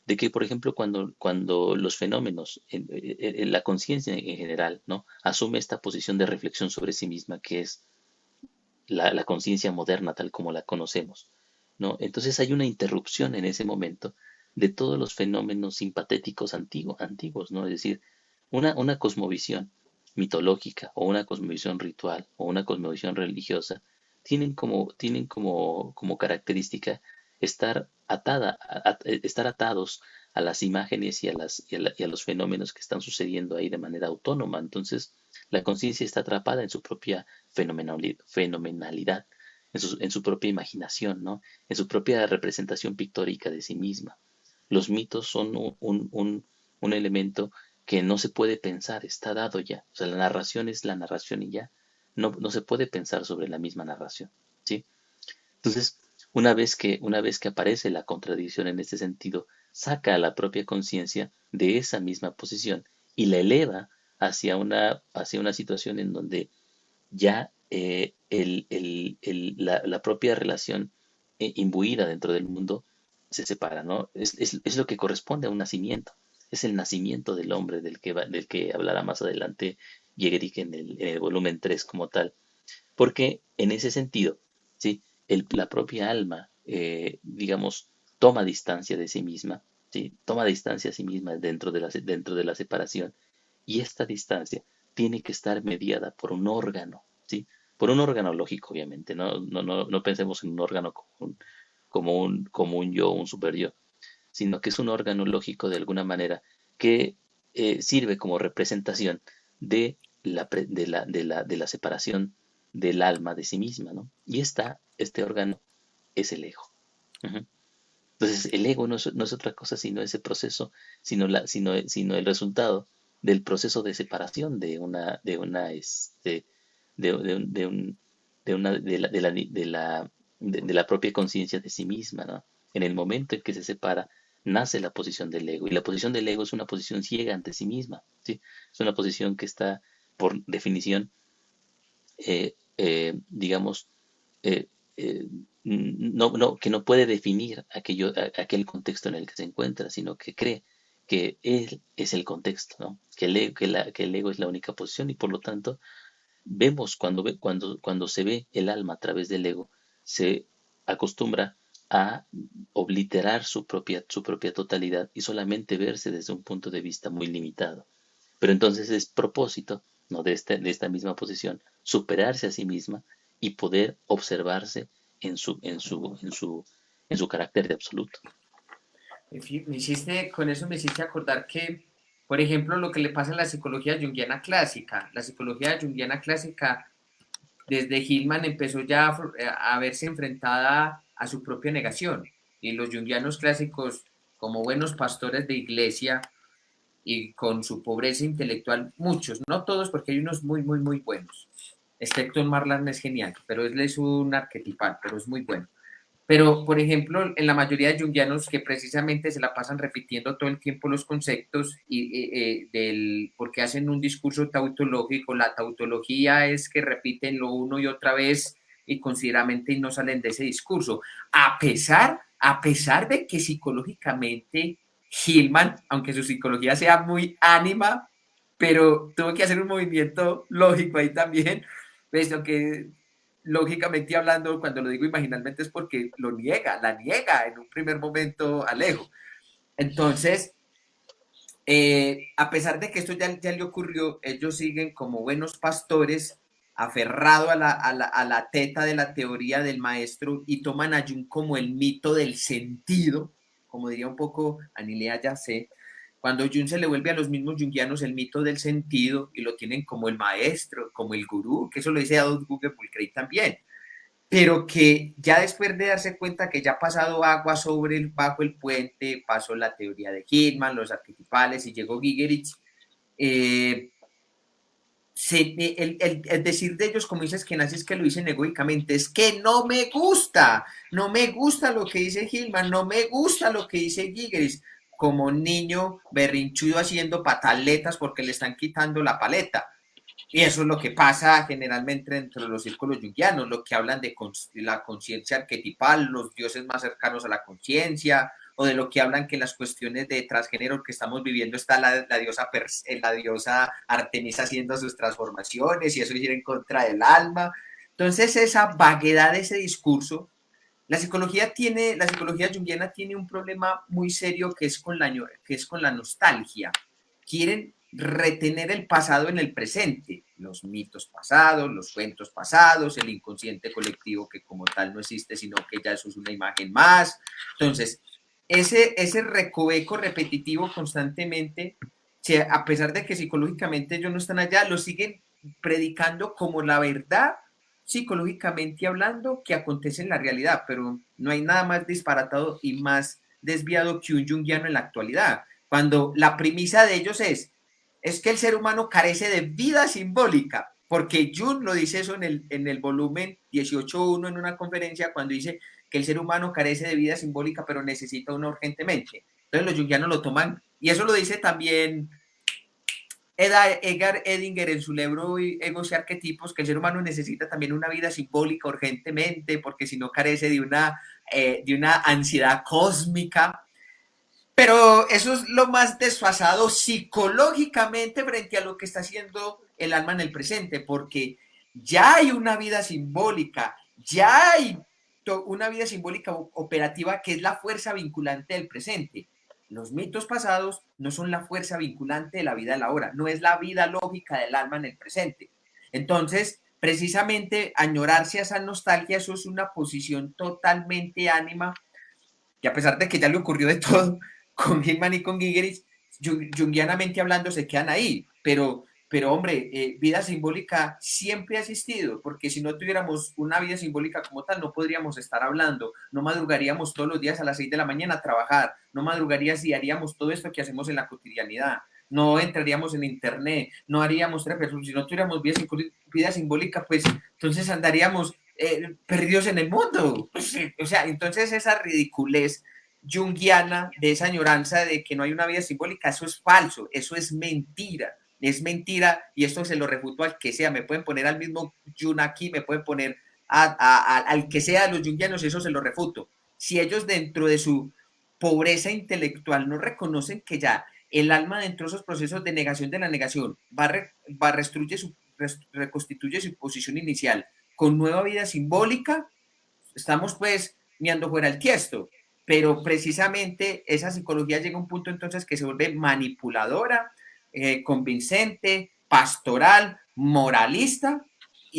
de que, por ejemplo, cuando los fenómenos, la conciencia en general, ¿no? Asume esta posición de reflexión sobre sí misma, que es la conciencia moderna tal como la conocemos, ¿no? Entonces hay una interrupción en ese momento de todos los fenómenos simpatéticos antiguos, ¿no? Es decir, una cosmovisión mitológica o una cosmovisión ritual o una cosmovisión religiosa como característica estar atados a las imágenes y a los fenómenos que están sucediendo ahí de manera autónoma. Entonces, la conciencia está atrapada en su propia fenomenalidad, en su propia imaginación, ¿no? En su propia representación pictórica de sí misma. Los mitos son un elemento que no se puede pensar, está dado ya. O sea, la narración es la narración y ya. No se puede pensar sobre la misma narración, ¿sí? Entonces, una vez que aparece la contradicción en este sentido, saca a la propia conciencia de esa misma posición y la eleva hacia una situación en donde ya la propia relación imbuida dentro del mundo se separa, ¿no? Es lo que corresponde a un nacimiento. Es el nacimiento del hombre del que hablará más adelante Jägerich en el volumen 3 como tal. Porque en ese sentido, ¿sí? La propia alma, digamos, toma distancia de sí misma, ¿sí? Toma distancia a sí misma dentro de la separación, y esta distancia tiene que estar mediada por un órgano, ¿sí? Por un órgano lógico, obviamente, no pensemos en un órgano como un yo, un super yo, sino que es un órgano lógico de alguna manera que sirve como representación de de la separación del alma de sí misma, ¿no? Y este órgano es el ego. Ujú. Entonces, el ego no es otra cosa sino ese proceso, sino el resultado del proceso de separación de un- de una, de la propia conciencia de sí misma, ¿no? En el momento en que se separa, nace la posición del ego, y la posición del ego es una posición ciega ante sí misma, ¿sí? Es una posición que está, por definición, digamos, eh, eh, que no puede definir aquel contexto en el que se encuentra, sino que cree que él es el contexto, ¿no? Que el ego es la única posición y por lo tanto vemos cuando se ve el alma a través del ego, se acostumbra a obliterar su propia totalidad y solamente verse desde un punto de vista muy limitado. Pero entonces es propósito, ¿no? De esta misma posición, superarse a sí misma y poder observarse en su, en su, en su, en su carácter de absoluto. Con eso me hiciste acordar que, por ejemplo, lo que le pasa a la psicología junguiana clásica. La psicología junguiana clásica, desde Hillman empezó ya a verse enfrentada a su propia negación. Y los junguianos clásicos, como buenos pastores de iglesia y con su pobreza intelectual, muchos, no todos, porque hay unos muy, muy, muy buenos. Excepto Marlan es genial, pero él es un arquetipal, pero es muy bueno. Pero, por ejemplo, en la mayoría de junguianos que precisamente se la pasan repitiendo todo el tiempo los conceptos porque hacen un discurso tautológico, la tautología es que repiten lo uno y otra vez y considerablemente no salen de ese discurso. A pesar de que psicológicamente Hillman, aunque su psicología sea muy ánima, pero tuvo que hacer un movimiento lógico ahí también, puesto que lógicamente hablando, cuando lo digo imaginalmente es porque la niega en un primer momento Alejo. Entonces, a pesar de que esto ya le ocurrió, ellos siguen como buenos pastores, aferrado a la teta de la teoría del maestro y toman a Jung como el mito del sentido, como diría un poco Anilea Yacé, cuando Jung se le vuelve a los mismos jungianos el mito del sentido y lo tienen como el maestro, como el gurú, que eso lo dice Adolf Buckley también, pero que ya después de darse cuenta que ya ha pasado agua bajo el puente, pasó la teoría de Hillman, los arquetipales y llegó Gigerich, eh, el decir de ellos, como dices que nace, es que lo dicen egoicamente, es que no me gusta lo que dice Hillman, no me gusta lo que dice Gigerich, como un niño berrinchudo haciendo pataletas porque le están quitando la paleta. Y eso es lo que pasa generalmente dentro de los círculos junguianos, lo que hablan de la conciencia arquetipal, los dioses más cercanos a la conciencia, o de lo que hablan que en las cuestiones de transgénero que estamos viviendo está la diosa Artemisa haciendo sus transformaciones y eso es ir en contra del alma. Entonces esa vaguedad de ese discurso, la psicología junguiana tiene un problema muy serio que es con la nostalgia. Quieren retener el pasado en el presente, los mitos pasados, los cuentos pasados, el inconsciente colectivo que como tal no existe, sino que ya eso es una imagen más. Entonces, ese recoveco repetitivo constantemente, a pesar de que psicológicamente ellos no están allá, lo siguen predicando como la verdad psicológicamente hablando que acontece en la realidad, pero no hay nada más disparatado y más desviado que un junguiano en la actualidad, cuando la premisa de ellos es que el ser humano carece de vida simbólica, porque Jung lo dice eso en el volumen 18.1 en una conferencia, cuando dice que el ser humano carece de vida simbólica, pero necesita una urgentemente. Entonces los jungianos lo toman, y eso lo dice también Edgar Edinger en su libro Egos y Arquetipos, que el ser humano necesita también una vida simbólica urgentemente, porque si no carece de una ansiedad cósmica. Pero eso es lo más desfasado psicológicamente frente a lo que está haciendo el alma en el presente, porque ya hay una vida simbólica, ya hay una vida simbólica operativa que es la fuerza vinculante del presente. Los mitos pasados no son la fuerza vinculante de la vida de la hora, no es la vida lógica del alma en el presente. Entonces, precisamente, añorarse a esa nostalgia, eso es una posición totalmente ánima, que a pesar de que ya le ocurrió de todo con Hillman y con Gigerich, junguianamente hablando se quedan ahí, pero hombre, vida simbólica siempre ha existido, porque si no tuviéramos una vida simbólica como tal, no podríamos estar hablando, no madrugaríamos todos los días a las 6 de la mañana a trabajar, no madrugaríamos y haríamos todo esto que hacemos en la cotidianidad, no entraríamos en internet, no haríamos, si no tuviéramos vida simbólica, pues entonces andaríamos perdidos en el mundo. O sea, entonces esa ridiculez junguiana de esa añoranza de que no hay una vida simbólica, eso es falso, eso es mentira y esto se lo refuto al que sea, me pueden poner al mismo Jun aquí, me pueden poner al que sea de los junguianos, eso se lo refuto. Si ellos dentro de su pobreza intelectual no reconocen que ya el alma dentro de esos procesos de negación de la negación reconstituye su posición inicial con nueva vida simbólica, estamos pues mirando fuera el tiesto, pero precisamente esa psicología llega a un punto entonces que se vuelve manipuladora, convincente, pastoral, moralista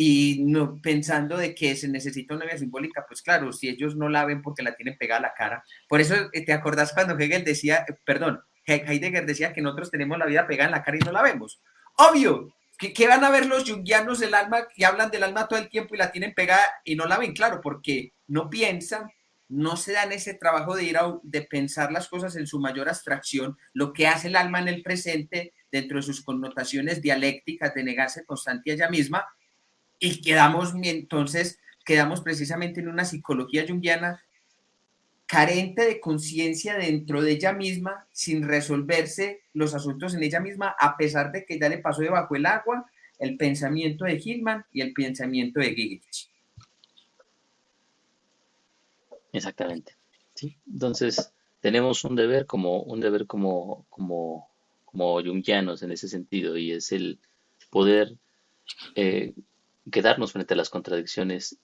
y no, pensando de que se necesita una vía simbólica, pues claro, si ellos no la ven porque la tienen pegada a la cara. Por eso, ¿te acordás cuando Hegel decía, perdón, Heidegger decía que nosotros tenemos la vida pegada en la cara y no la vemos? Obvio, ¿qué van a ver los jungianos del alma que hablan del alma todo el tiempo y la tienen pegada y no la ven? Claro, porque no piensan, no se dan ese trabajo de de pensar las cosas en su mayor abstracción, lo que hace el alma en el presente dentro de sus connotaciones dialécticas de negarse constante a ella misma, y quedamos precisamente en una psicología junguiana carente de conciencia dentro de ella misma, sin resolverse los asuntos en ella misma, a pesar de que ya le pasó debajo el agua el pensamiento de Hillman y el pensamiento de Gigerich. Exactamente. ¿Sí? Entonces, tenemos como junguianos en ese sentido, y es el poder eh, quedarnos frente a las contradicciones,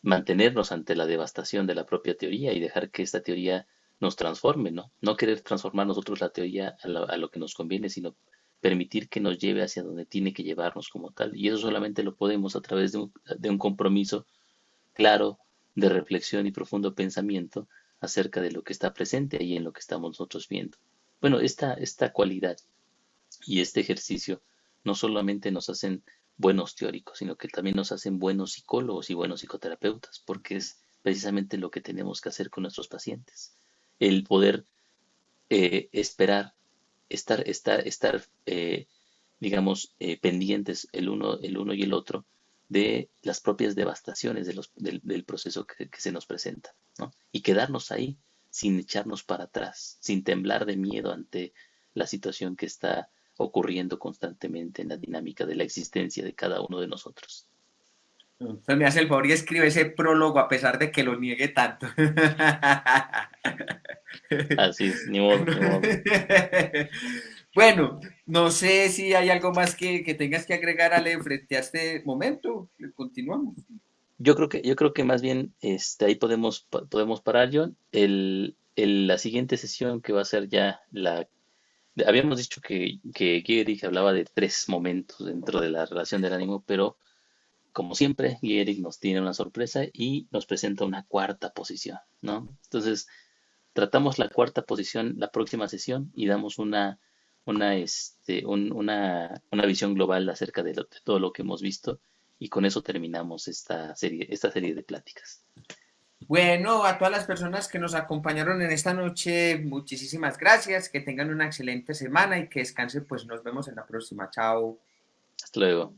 mantenernos ante la devastación de la propia teoría y dejar que esta teoría nos transforme, ¿no? No querer transformar nosotros la teoría a lo que nos conviene, sino permitir que nos lleve hacia donde tiene que llevarnos como tal. Y eso solamente lo podemos a través de un compromiso claro de reflexión y profundo pensamiento acerca de lo que está presente ahí en lo que estamos nosotros viendo. Bueno, esta cualidad y este ejercicio no solamente nos hacen buenos teóricos, sino que también nos hacen buenos psicólogos y buenos psicoterapeutas, porque es precisamente lo que tenemos que hacer con nuestros pacientes. El poder esperar, estar digamos, pendientes el uno y el otro de las propias devastaciones del proceso que se nos presenta, ¿no? Y quedarnos ahí sin echarnos para atrás, sin temblar de miedo ante la situación que está ocurriendo constantemente en la dinámica de la existencia de cada uno de nosotros. Entonces me hace el favor y escribe ese prólogo a pesar de que lo niegue tanto. Así es, ni modo, ni modo. Bueno, no sé si hay algo más que tengas que agregar, Ale, frente a este momento. Continuamos. Yo creo que más bien ahí podemos parar, John. La siguiente sesión que va a ser ya habíamos dicho que Gehrig hablaba de tres momentos dentro de la relación del ánimo, pero como siempre, Gehrig nos tiene una sorpresa y nos presenta una cuarta posición, ¿no? Entonces, tratamos la cuarta posición la próxima sesión y damos una visión global acerca de todo lo que hemos visto, y con eso terminamos esta serie de pláticas. Bueno, a todas las personas que nos acompañaron en esta noche, muchísimas gracias. Que tengan una excelente semana y que descansen. Pues nos vemos en la próxima. Chao. Hasta luego.